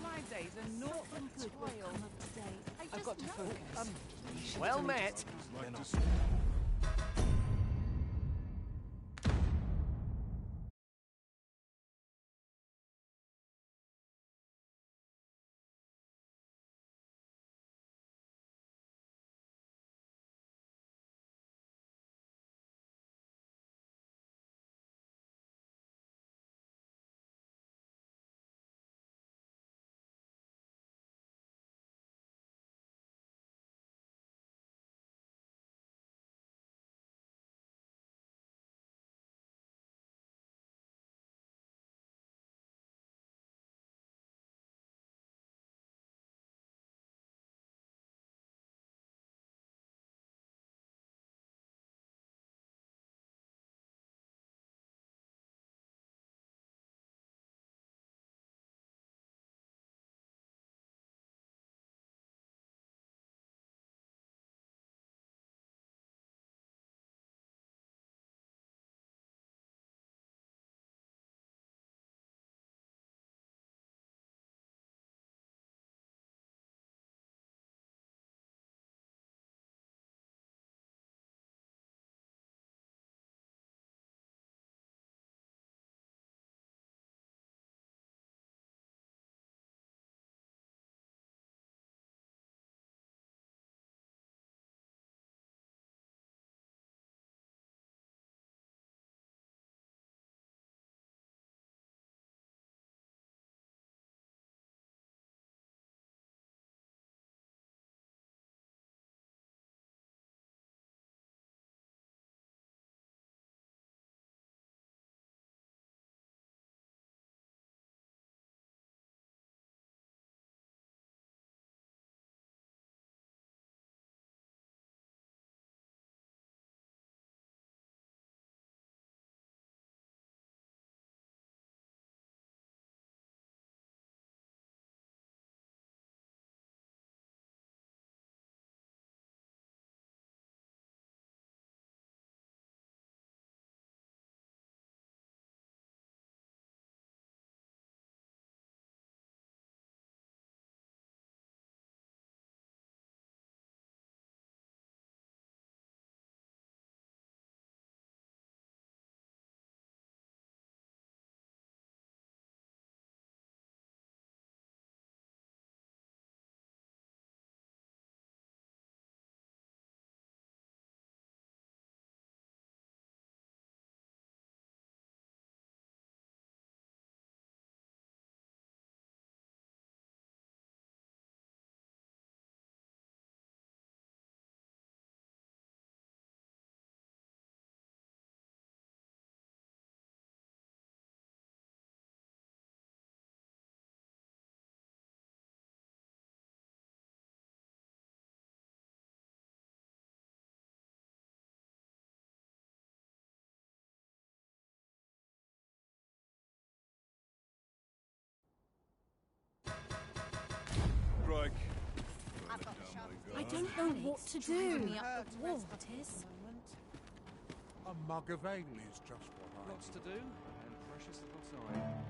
My days are naught but toil. I've got to focus. Well met. Greg. I don't know what to do. Me up the wall. A mug of ale is just what I Lots to do, and precious little time.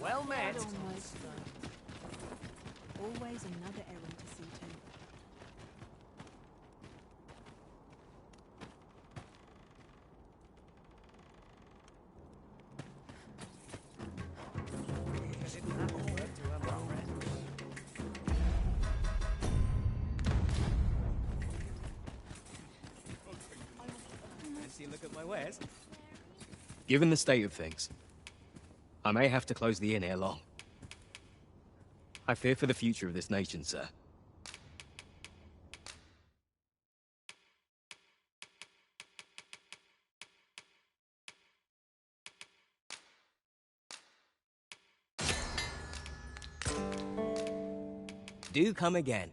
Well met. Always another errand to see to. Look at my wares. Given the state of things, I may have to close the inn ere long. I fear for the future of this nation, sir. Do come again.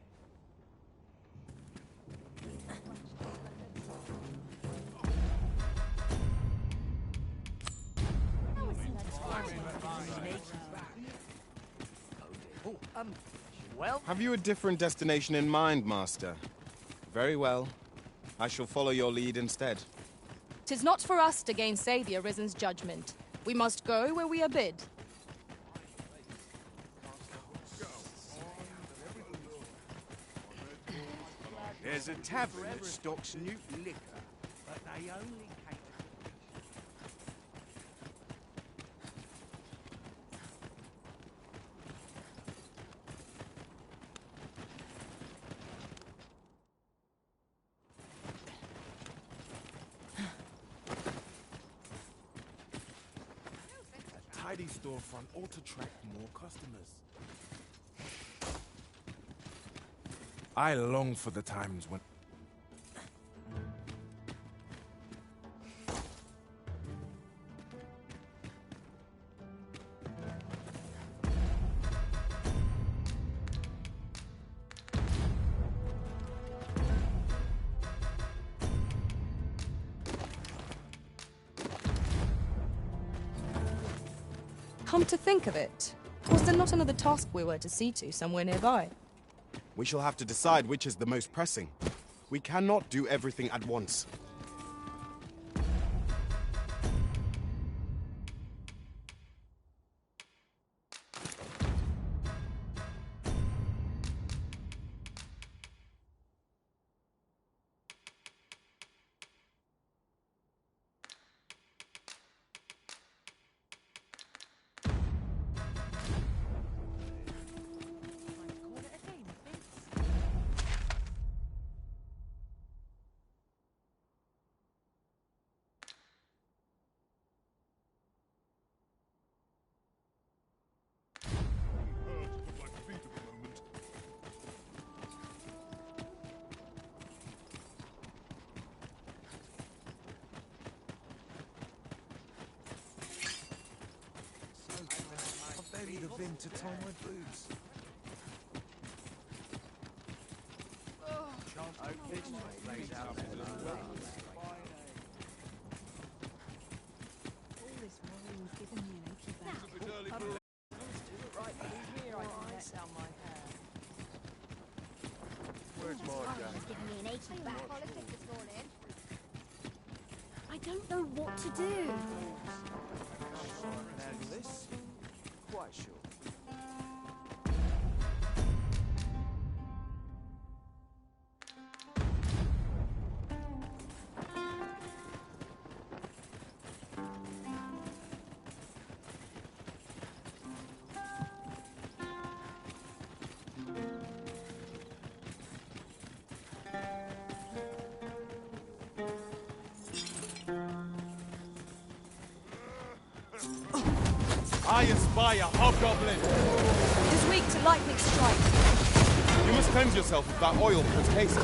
Well, Have you a different destination in mind, Master? Very well. I shall follow your lead instead. 'Tis not for us to gainsay the Arisen's judgment. We must go where we are bid. There's a tavern that stocks new liquor, but they only cater. A tidy storefront ought to attract more customers. I long for the times when... Come to think of it, was there not another task we were to see to somewhere nearby? We shall have to decide which is the most pressing. We cannot do everything at once. I've buried a bin to tie my boots. All this worrying's giving me an achy back. Where's my Giving me an achy back. I don't know what to do. This? Quite sure. I espy a hobgoblin! It is weak to lightning strike. You must cleanse yourself of that oil from its casing.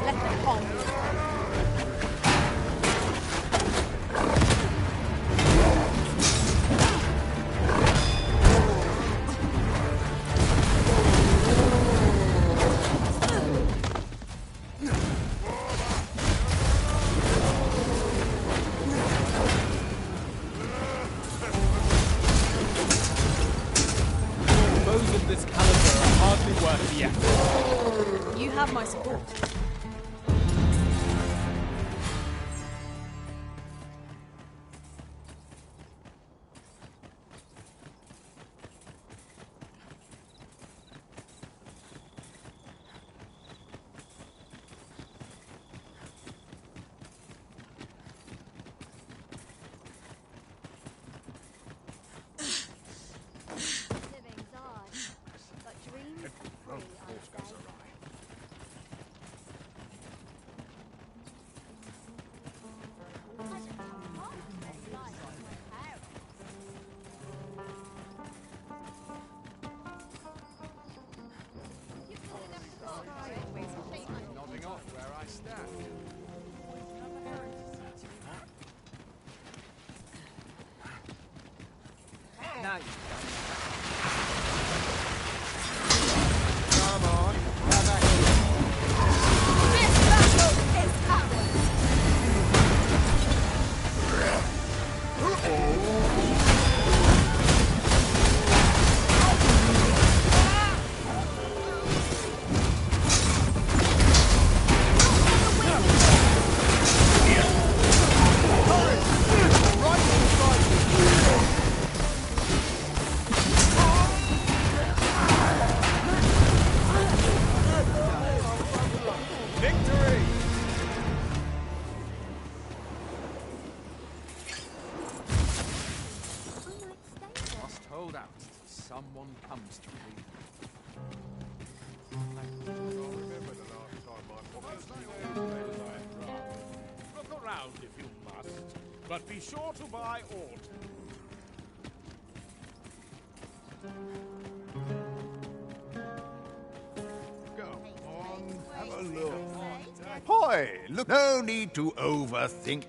let them harm you. Bows of this caliber are hardly worth the effort. You have my support. Living's hard, but dreams are free, I say. Nodding off where I stand. Now you Come on, come back This battle is ours! Victory! Must hold out till someone comes to read. Look around if you must, but be sure to buy aught. Go on, have a look. Hoy, look, no need to overthink.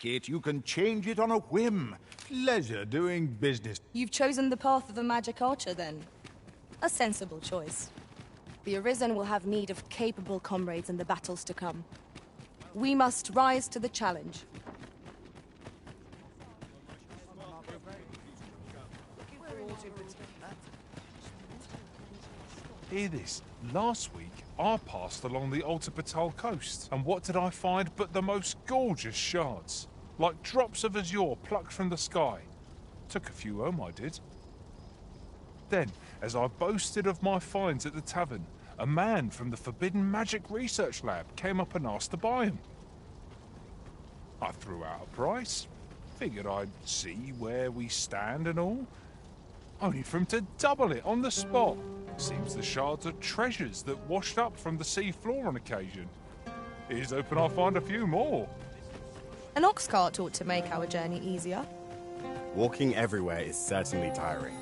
Kit, you can change it on a whim. Pleasure doing business. You've chosen the path of a magic archer, then. A sensible choice. The Arisen will have need of capable comrades in the battles to come. We must rise to the challenge. Hear this. Last week, I passed along the Alta Batal coast, and what did I find but the most gorgeous shards? Like drops of azure plucked from the sky. Took a few home, I did. Then, as I boasted of my finds at the tavern, a man from the Forbidden Magic Research Lab came up and asked to buy them. I threw out a price. Figured I'd see where we stand and all. only for him to double it on the spot. Seems the shards are treasures that washed up from the sea floor on occasion. Here's hoping I'll find a few more. An ox cart ought to make our journey easier. Walking everywhere is certainly tiring.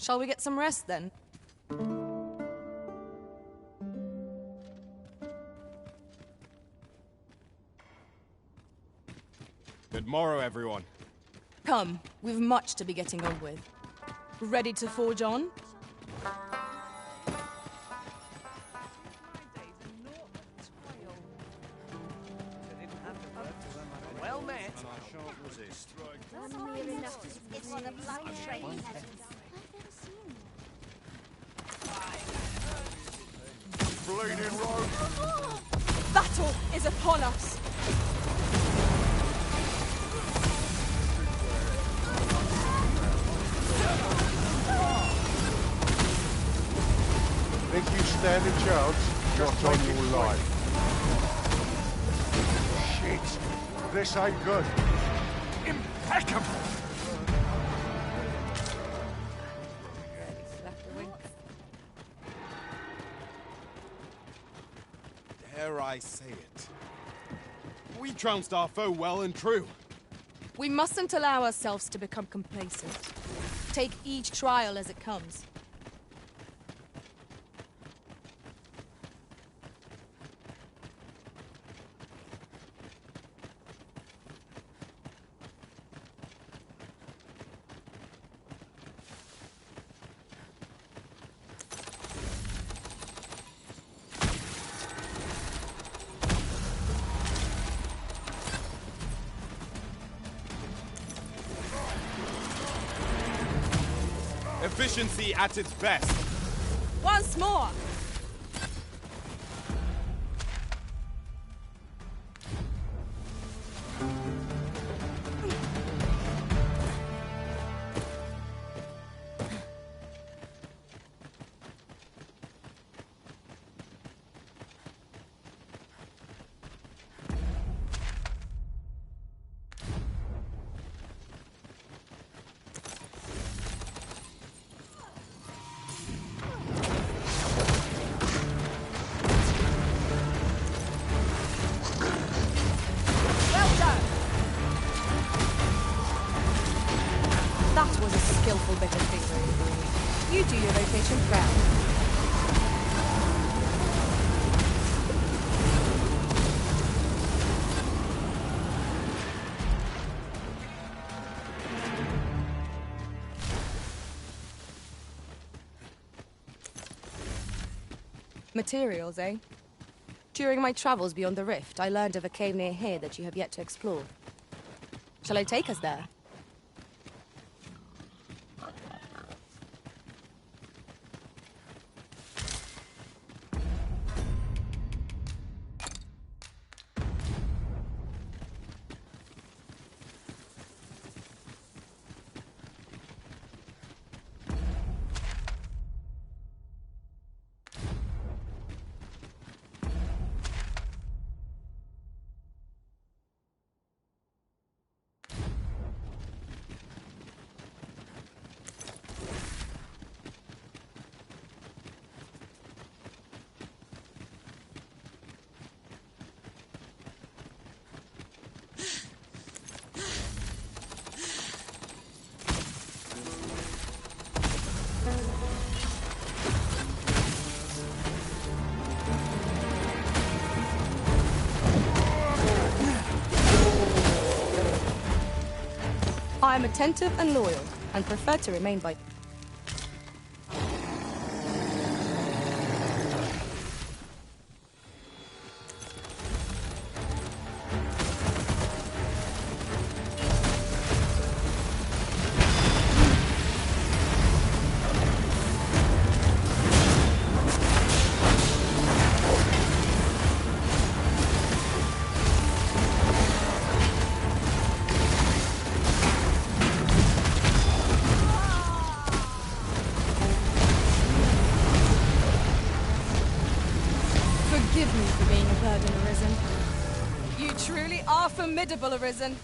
Shall we get some rest then? Good morrow, everyone. Come, we've much to be getting on with. Ready to forge on? Well met. And I shan't resist. It's one of light train. Bleeding road. Battle is upon us! Think you stand a chance? Not on your life. Shit. This ain't good. Impeccable. Dare I say it? We trounced our foe well and true. We mustn't allow ourselves to become complacent. Take each trial as it comes. Efficiency at its best. Once more! That was a skillful bit of fingering. You do your vocation proud. Materials, eh? During my travels beyond the rift, I learned of a cave near here that you have yet to explore. Shall I take us there? I am attentive and loyal, and prefer to remain by... Forgive me for being a burden, Arisen. You truly are formidable, Arisen.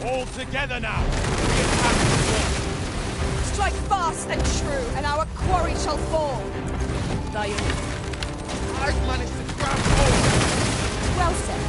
All together now! Strike fast and true, and our quarry shall fall. Lion. I've managed to grab hold! Well said.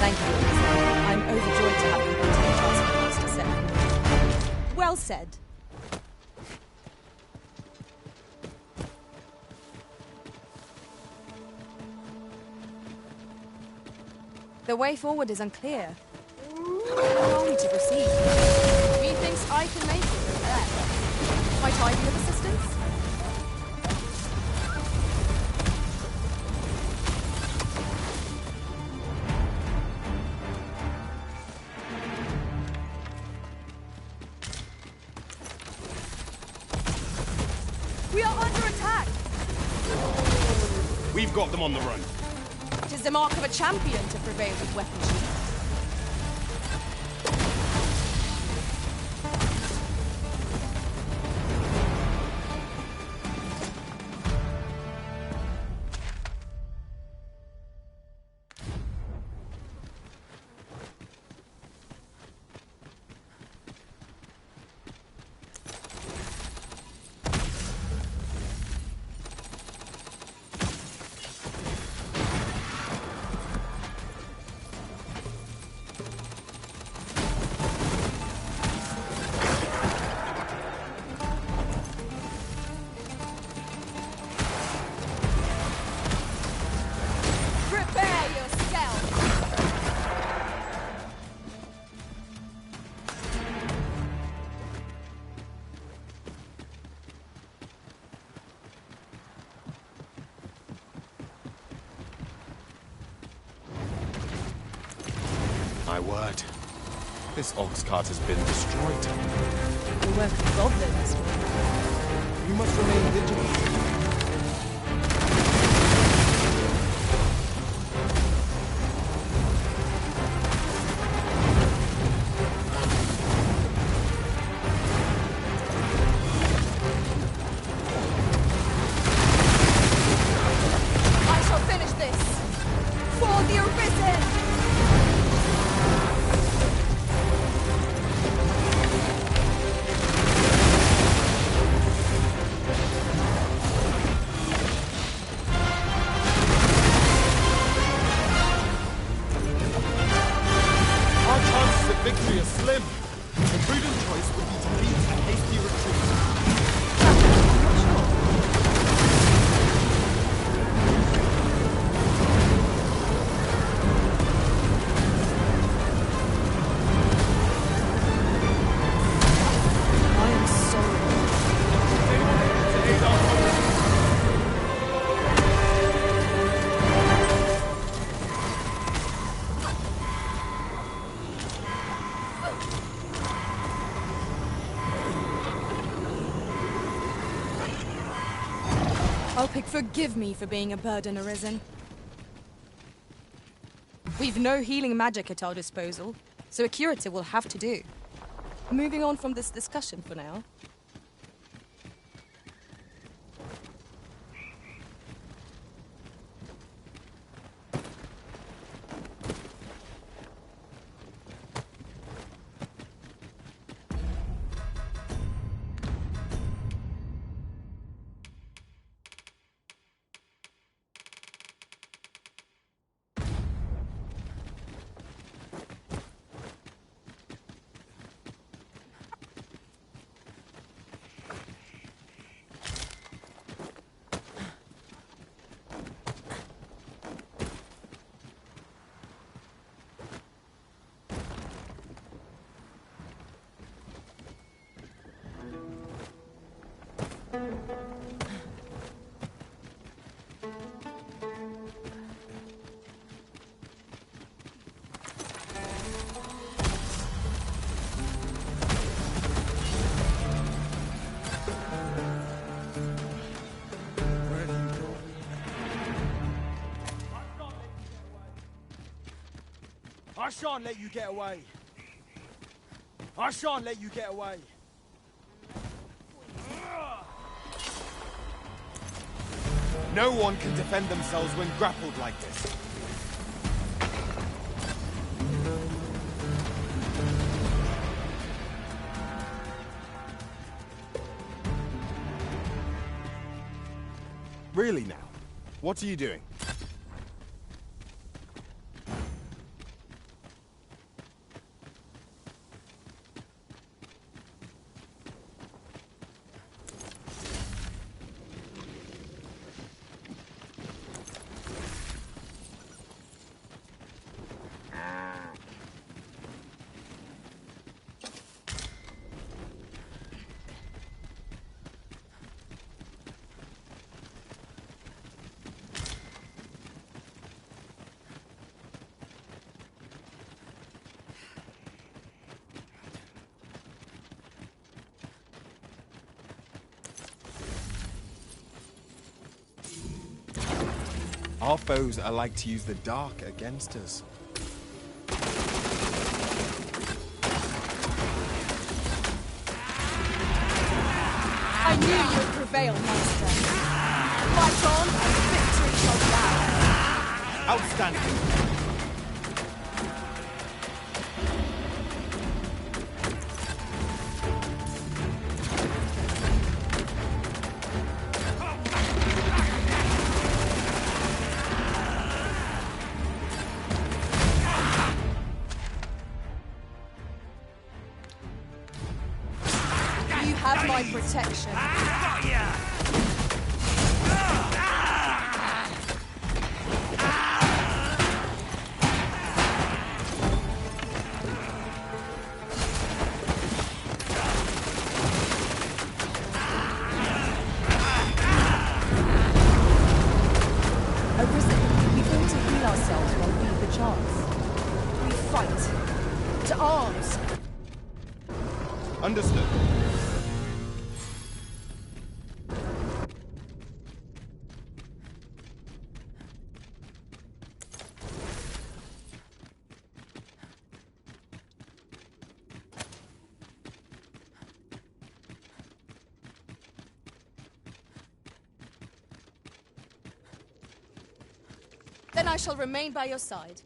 Thank you. I'm overjoyed to have you complete the task for us to set. Well said. The way forward is unclear. How are we to proceed? Methinks I can make it from there. Might I be of assistance? We are under attack! We've got them on the run. It is the mark of a champion to prevail with weaponry. word. This ox cart has been destroyed. The work of goblins. You must remain vigilant. I shall finish this! For the Arisen! Our chances of victory are slim. The prudent choice would be to beat a hasty retreat. I am sorry. Alpic, forgive me for being a burden, Arisen. We've no healing magic at our disposal, so a curative will have to do. Moving on from this discussion for now. I shan't let you get away. I shan't let you get away. No one can defend themselves when grappled like this. Really now? What are you doing? Our foes are like to use the dark against us. I knew you would prevail, Master. Fight on, and victory shall be ours. Outstanding! You have my protection. Arisen, we ought to heal ourselves while we have the chance. We fight. To arms! Understood. Then I shall remain by your side.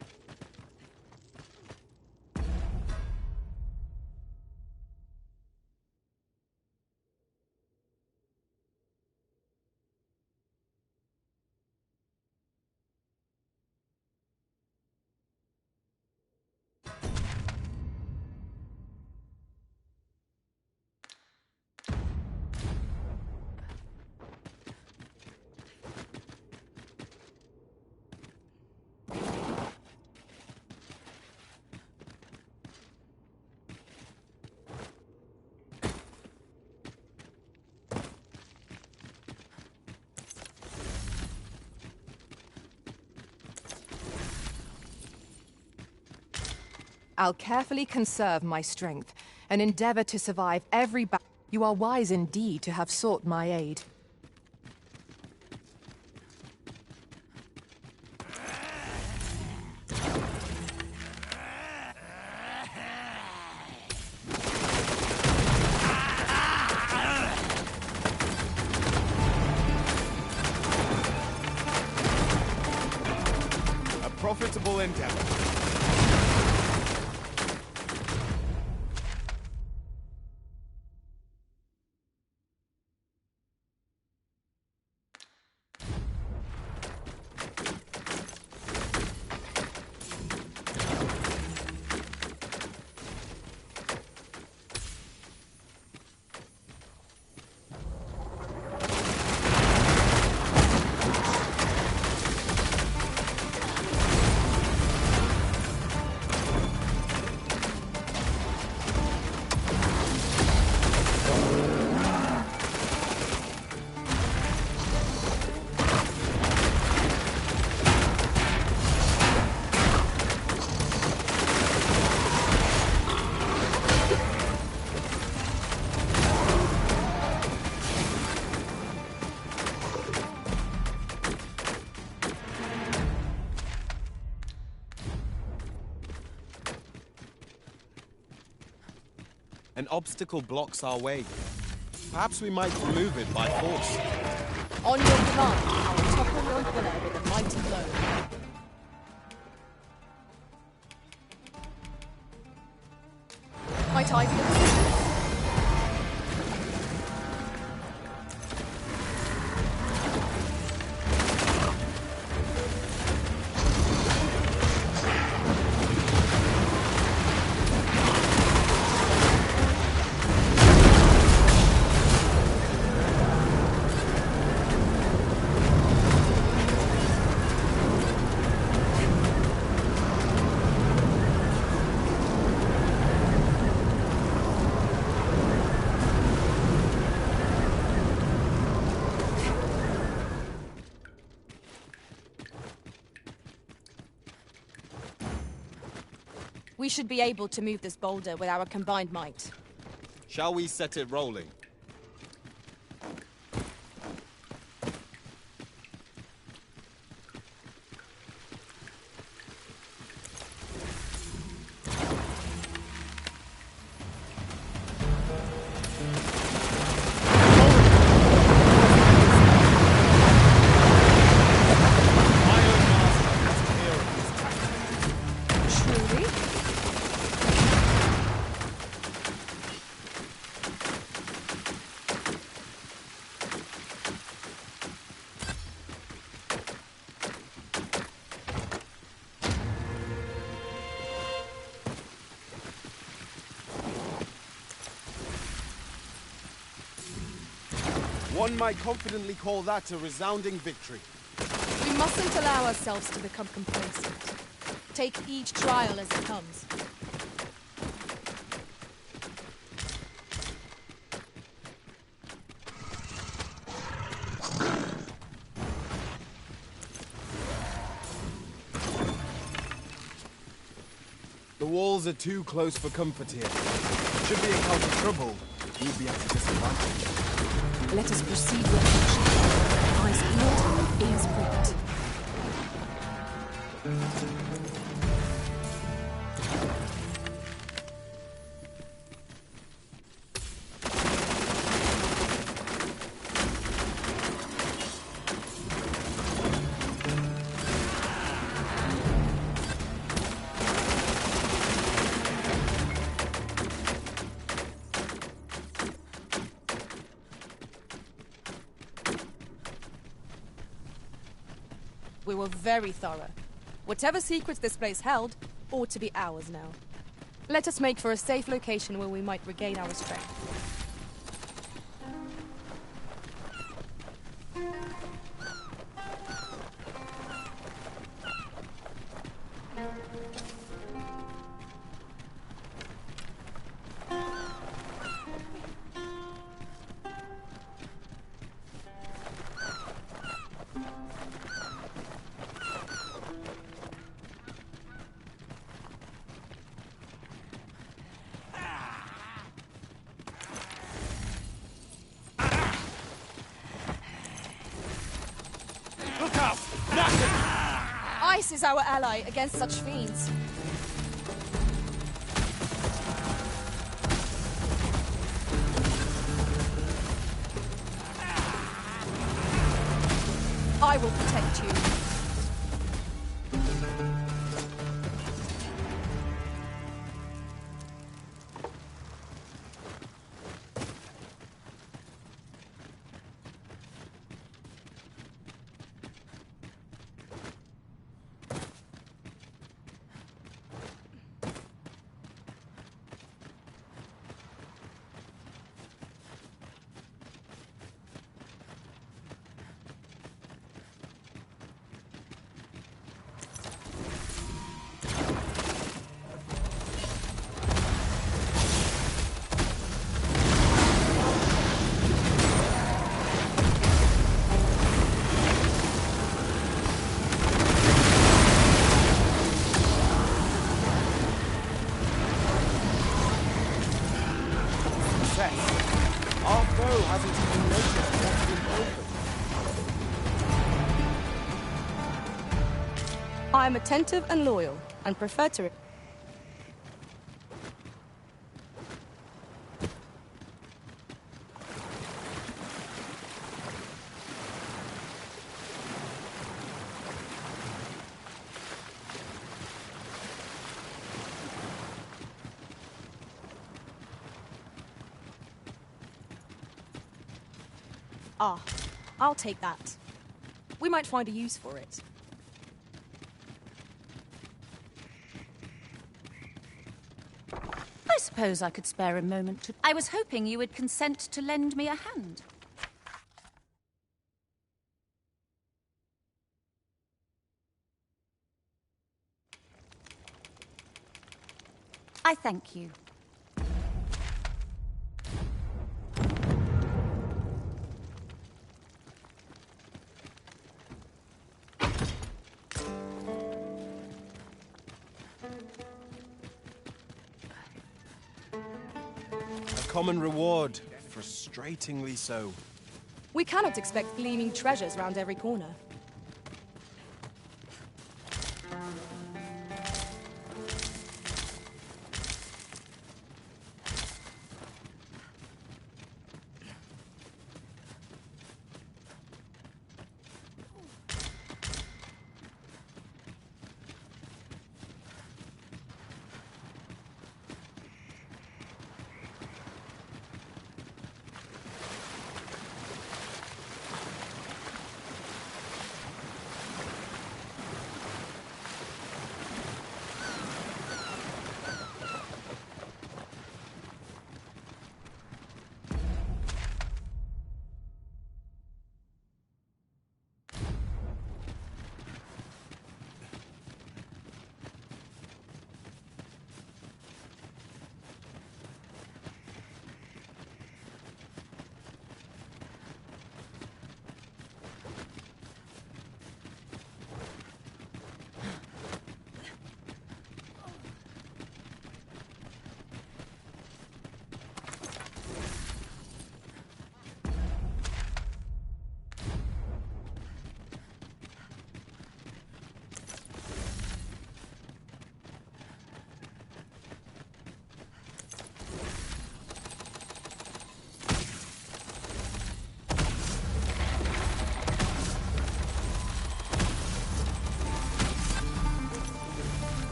I'll carefully conserve my strength and endeavor to survive every battle. You are wise indeed to have sought my aid. A profitable endeavor. An obstacle blocks our way. Perhaps we might remove it by force. On your command, I will topple your pillar with a mighty blow. Might I be of assistance? We should be able to move this boulder with our combined might. Shall we set it rolling? Truly? One might confidently call that a resounding victory. We mustn't allow ourselves to become complacent. Take each trial as it comes. The walls are too close for comfort here. Should we encounter trouble, we'd be at a disadvantage. Let us proceed with caution. Eyes peeled, ears pricked. We were very thorough. Whatever secrets this place held ought to be ours now. Let us make for a safe location where we might regain our strength. Look out! Nothing! Ice is our ally against such fiends. I will protect you. Our foe hasn't even noticed what's been broken. I am attentive and loyal, and prefer to... Ah, I'll take that. We might find a use for it. I suppose I could spare a moment to... I was hoping you would consent to lend me a hand. I thank you. Common reward. Frustratingly so. We cannot expect gleaming treasures round every corner.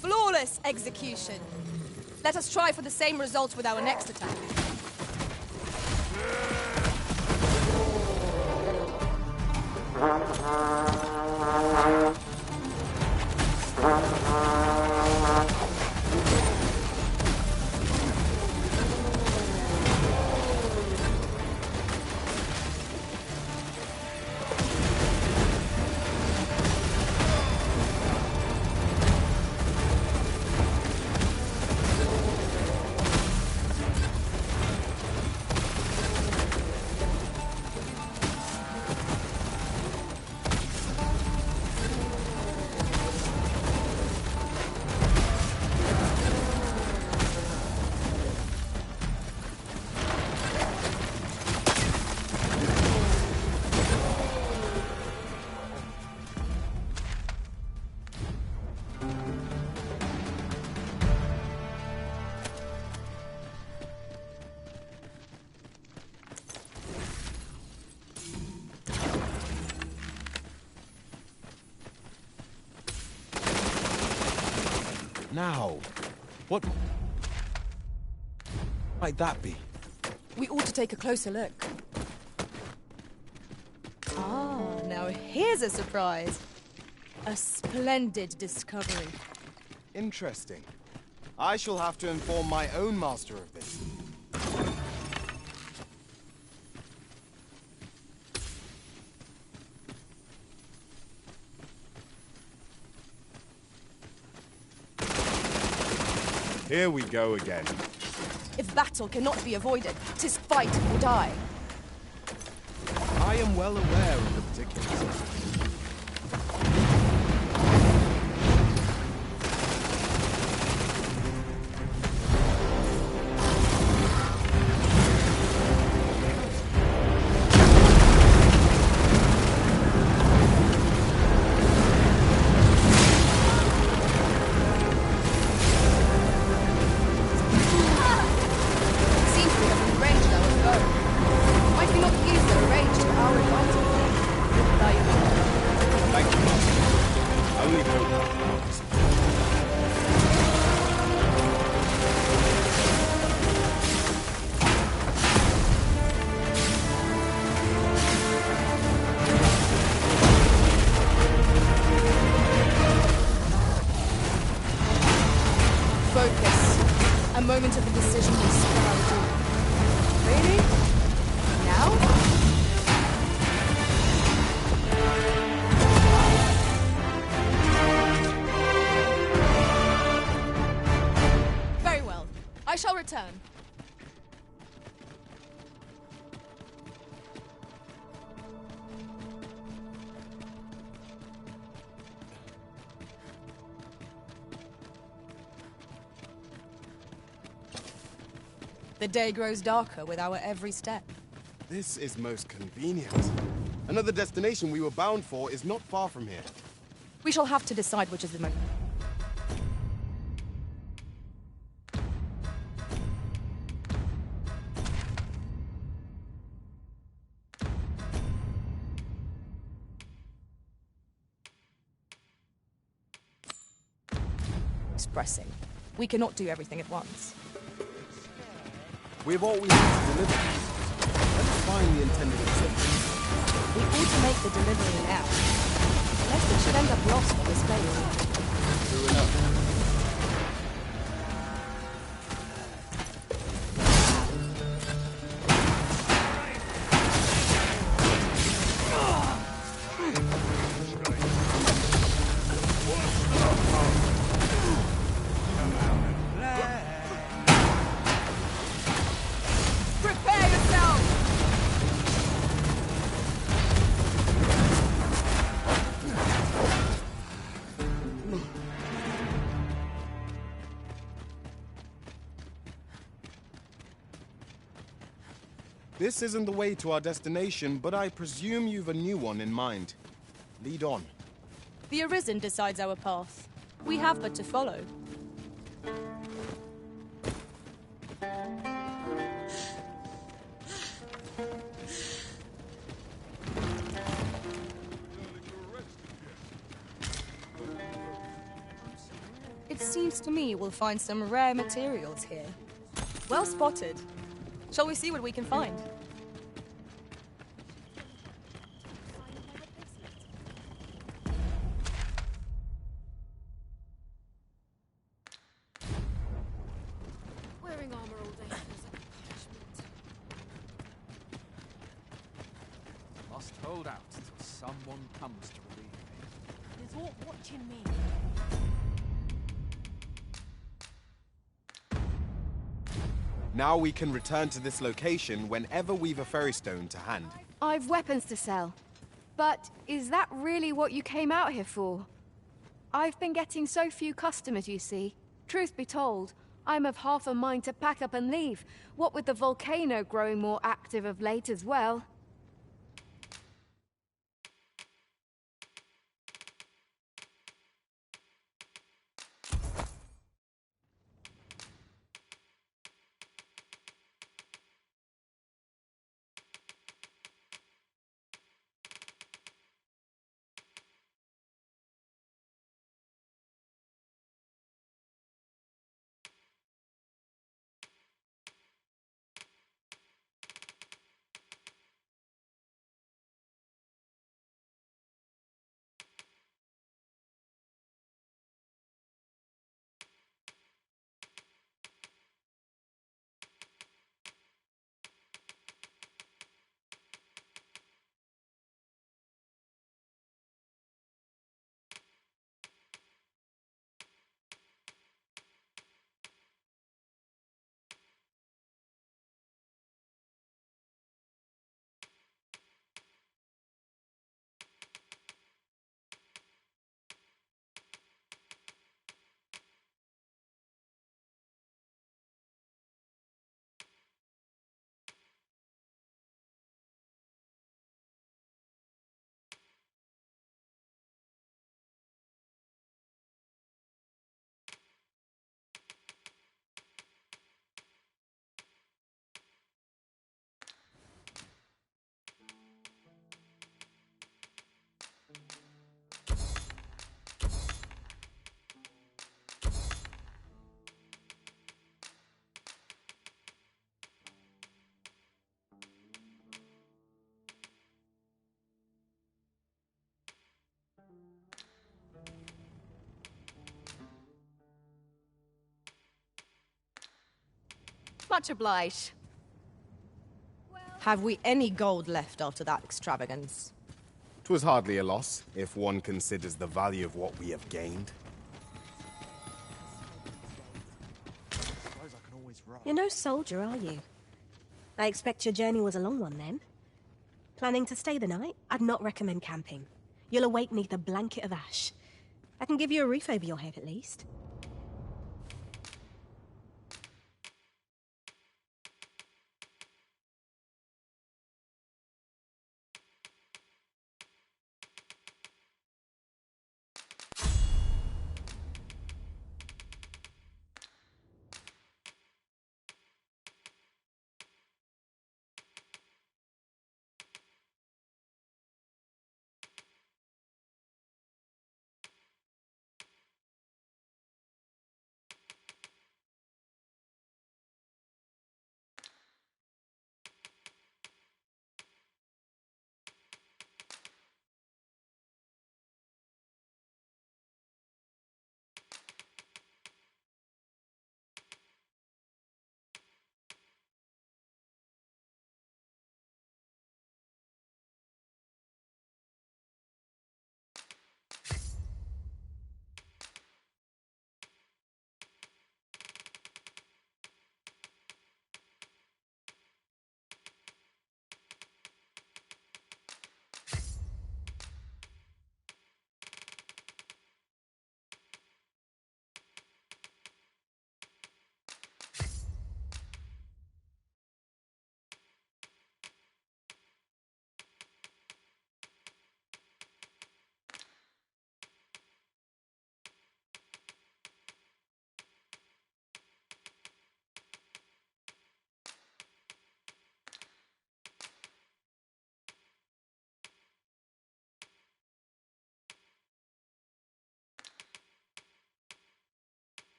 flawless execution. Let us try for the same results with our next attack. Now, what might that be? We ought to take a closer look. Ah, now here's a surprise. A splendid discovery. Interesting. I shall have to inform my own master of this. Here we go again. If battle cannot be avoided, 'tis fight or die. I am well aware of the particulars. A moment of indecision will spell our doom. Really? Now? Very well. I shall return. The day grows darker with our every step. This is most convenient. Another destination we were bound for is not far from here. We shall have to decide which is the most... expressing. We cannot do everything at once. We have all we need to deliver. Let's find the intended recipient. We ought to make the delivery now, lest it should end up lost on this place. True enough. This isn't the way to our destination, but I presume you've a new one in mind. Lead on. The Arisen decides our path. We have but to follow. It seems to me we'll find some rare materials here. Well spotted. Shall we see what we can find? Wearing armor all day feels like a punishment. Must hold out till someone comes to relieve me. There's Orc watching me. Now we can return to this location whenever we've a ferry stone to hand. I've weapons to sell. But is that really what you came out here for? I've been getting so few customers, you see. Truth be told, I'm of half a mind to pack up and leave. What with the volcano growing more active of late as well. Much obliged. Have we any gold left after that extravagance? 'Twas hardly a loss, if one considers the value of what we have gained. You're no soldier, are you? I expect your journey was a long one then. Planning to stay the night? I'd not recommend camping. You'll awake neath a blanket of ash. I can give you a roof over your head at least.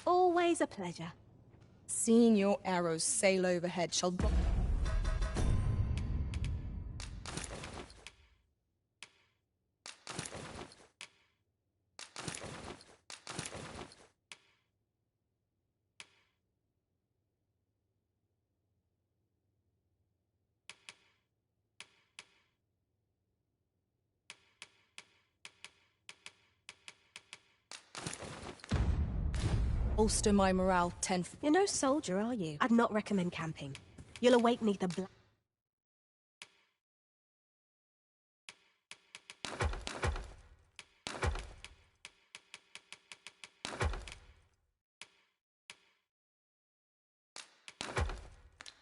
Always a pleasure. Seeing your arrows sail overhead shall... bolster my morale tenfold. You're no soldier, are you? I'd not recommend camping. You'll awake neither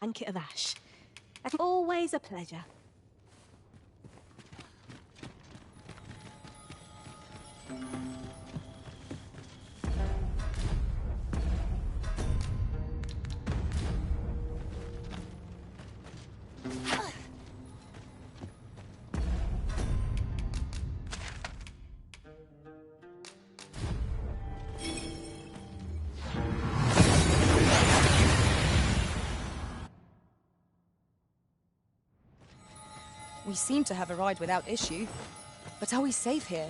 blanket of ash. Always a pleasure. We seem to have arrived without issue. But are we safe here?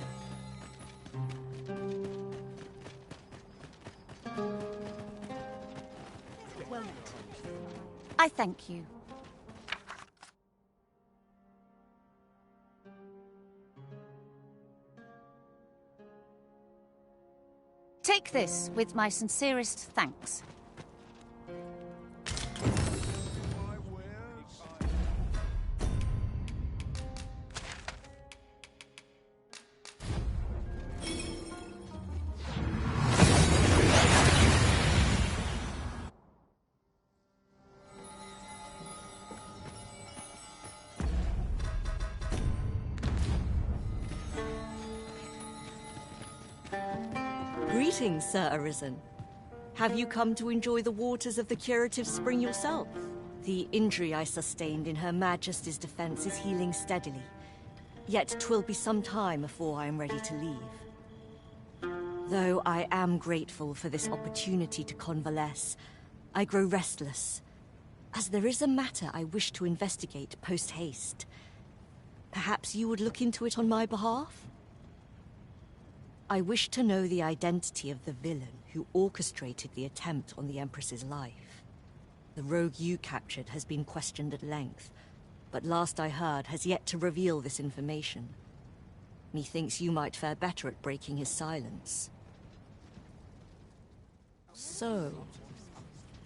I thank you. Take this with my sincerest thanks. Greetings, Sir Arisen. Have you come to enjoy the waters of the curative spring yourself? The injury I sustained in Her Majesty's defense is healing steadily. Yet 'twill be some time before I am ready to leave. Though I am grateful for this opportunity to convalesce, I grow restless, as there is a matter I wish to investigate post-haste. Perhaps you would look into it on my behalf? I wish to know the identity of the villain who orchestrated the attempt on the Empress's life. The rogue you captured has been questioned at length, but last I heard has yet to reveal this information. Methinks you might fare better at breaking his silence. So,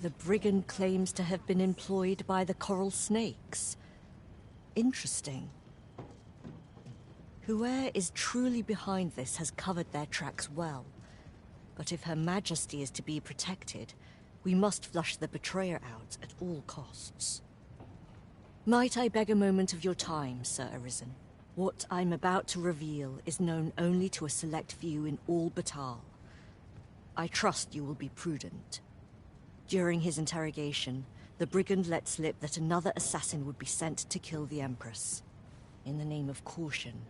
the brigand claims to have been employed by the Coral Snakes. Interesting. Whoever is truly behind this has covered their tracks well. But if Her Majesty is to be protected, we must flush the betrayer out at all costs. Might I beg a moment of your time, Sir Arisen? What I'm about to reveal is known only to a select few in all Batal. I trust you will be prudent. During his interrogation, the brigand let slip that another assassin would be sent to kill the Empress. In the name of caution,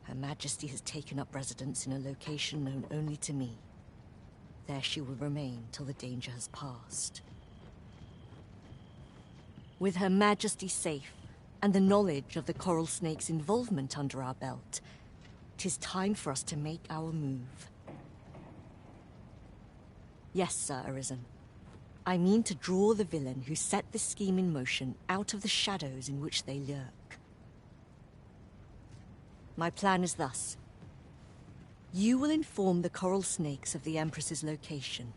Her Majesty has taken up residence in a location known only to me. There she will remain till the danger has passed. With Her Majesty safe, and the knowledge of the Coral Snake's involvement under our belt, 'tis time for us to make our move. Yes, Sir Arisen. I mean to draw the villain who set this scheme in motion out of the shadows in which they lurk. My plan is thus. You will inform the Coral Snakes of the Empress's location.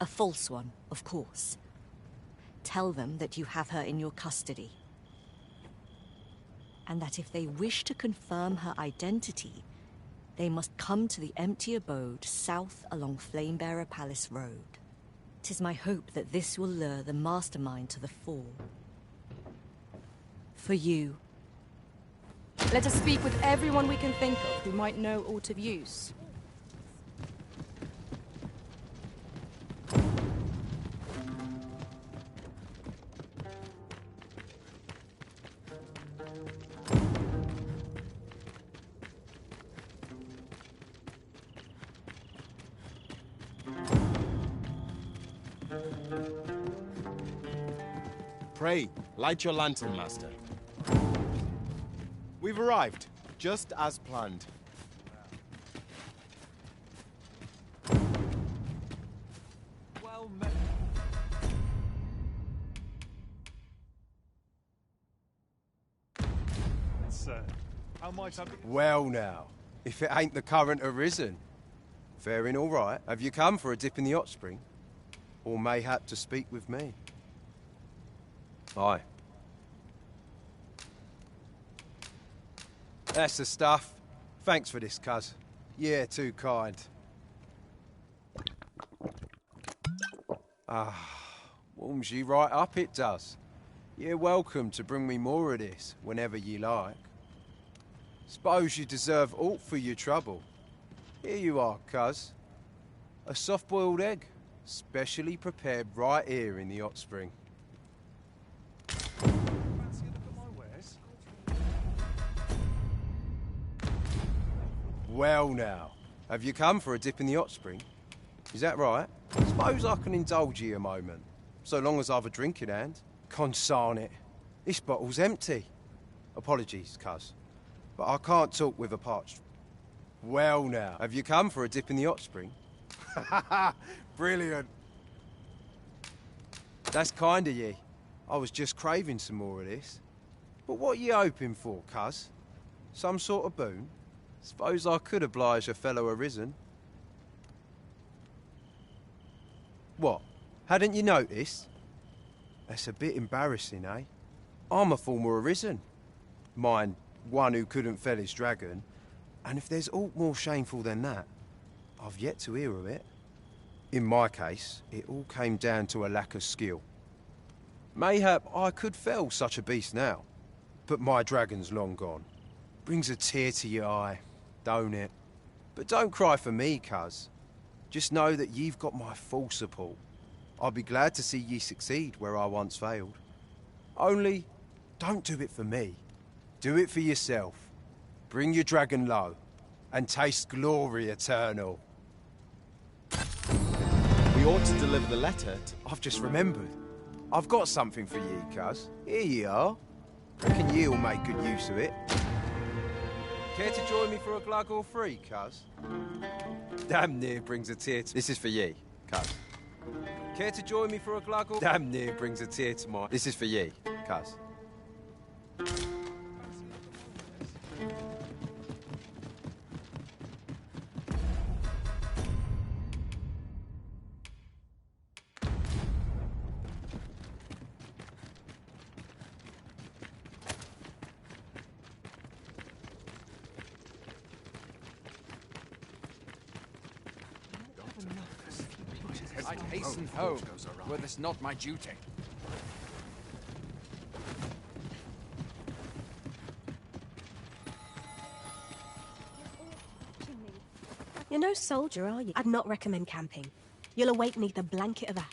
A false one, of course. Tell them that you have her in your custody. And that if they wish to confirm her identity, they must come to the empty abode south along Flamebearer Palace Road. 'Tis my hope that this will lure the mastermind to the fore. For you. Let us speak with everyone we can think of who might know aught of use. Pray, light your lantern, Master. We've arrived, just as planned. Well met. Sir, how might I be? Well now, if it ain't the current Arisen. Faring all right. Have you come for a dip in the hot spring? Or mayhap to speak with me? Aye. That's the stuff. Thanks for this, cuz. Yeah, too kind. Warms you right up, it does. You're welcome to bring me more of this, whenever ye like. Suppose you deserve aught for your trouble. Here you are, cuz. A soft-boiled egg, specially prepared right here in the hot spring. Fancy a look at my wares? Well now, have you come for a dip in the hot spring? Is that right? Suppose I can indulge you a moment, so long as I've a drink in hand. Consarn it, this bottle's empty. Apologies, cuz, but I can't talk with a parched... Well now, have you come for a dip in the hot spring? Brilliant. That's kind of ye. I was just craving some more of this. But what are you hoping for, cuz? Some sort of boon? Suppose I could oblige a fellow Arisen. What? Hadn't you noticed? That's a bit embarrassing, eh? I'm a former Arisen. Mind, one who couldn't fell his dragon. And if there's aught more shameful than that, I've yet to hear of it. In my case, it all came down to a lack of skill. Mayhap I could fell such a beast now, but my dragon's long gone. Brings a tear to your eye, don't it? But don't cry for me, cuz. Just know that you've got my full support. I'll be glad to see ye succeed where I once failed. Only, don't do it for me. Do it for yourself. Bring your dragon low, and taste glory eternal. We ought to deliver the letter to... I've just remembered. I've got something for ye, cuz. Here ye are. Reckon ye'll make good use of it. Care to join me for a glug or three, cuz? Damn near brings a tear to... This is for ye, cuz. Care to join me for a glug or... Damn near brings a tear to my... This is for ye, cuz. I'd hasten home, were this not my duty. You're no soldier, are you? I'd not recommend camping. You'll awake neath the blanket of ash.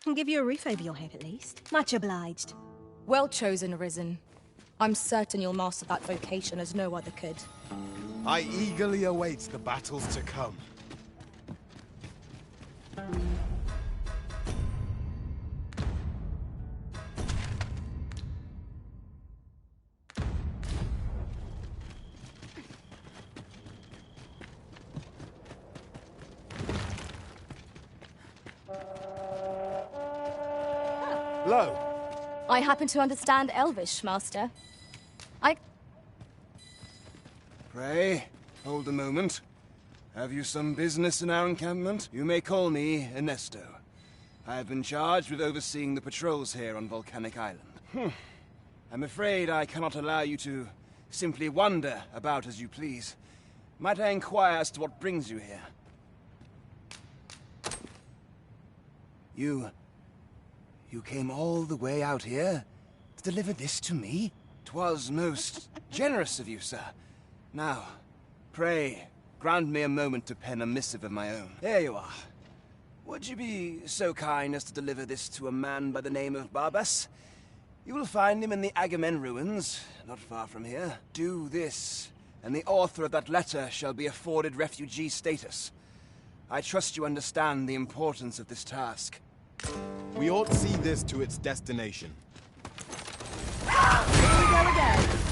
can give you a roof over your head at least. Much obliged. Well chosen, Arisen. I'm certain you'll master that vocation as no other could. I eagerly await the battles to come. Lo! I happen to understand Elvish, Master. Pray, hold a moment. Have you some business in our encampment? You may call me Ernesto. I have been charged with overseeing the patrols here on Volcanic Island. I'm afraid I cannot allow you to simply wander about as you please. Might I inquire as to what brings you here? You came all the way out here to deliver this to me? 'Twas most generous of you, sir. Now, pray, grant me a moment to pen a missive of my own. There you are. Would you be so kind as to deliver this to a man by the name of Barbas? You will find him in the Agamemnon ruins, not far from here. Do this, and the author of that letter shall be afforded refugee status. I trust you understand the importance of this task. We ought to see this to its destination. Here we go again.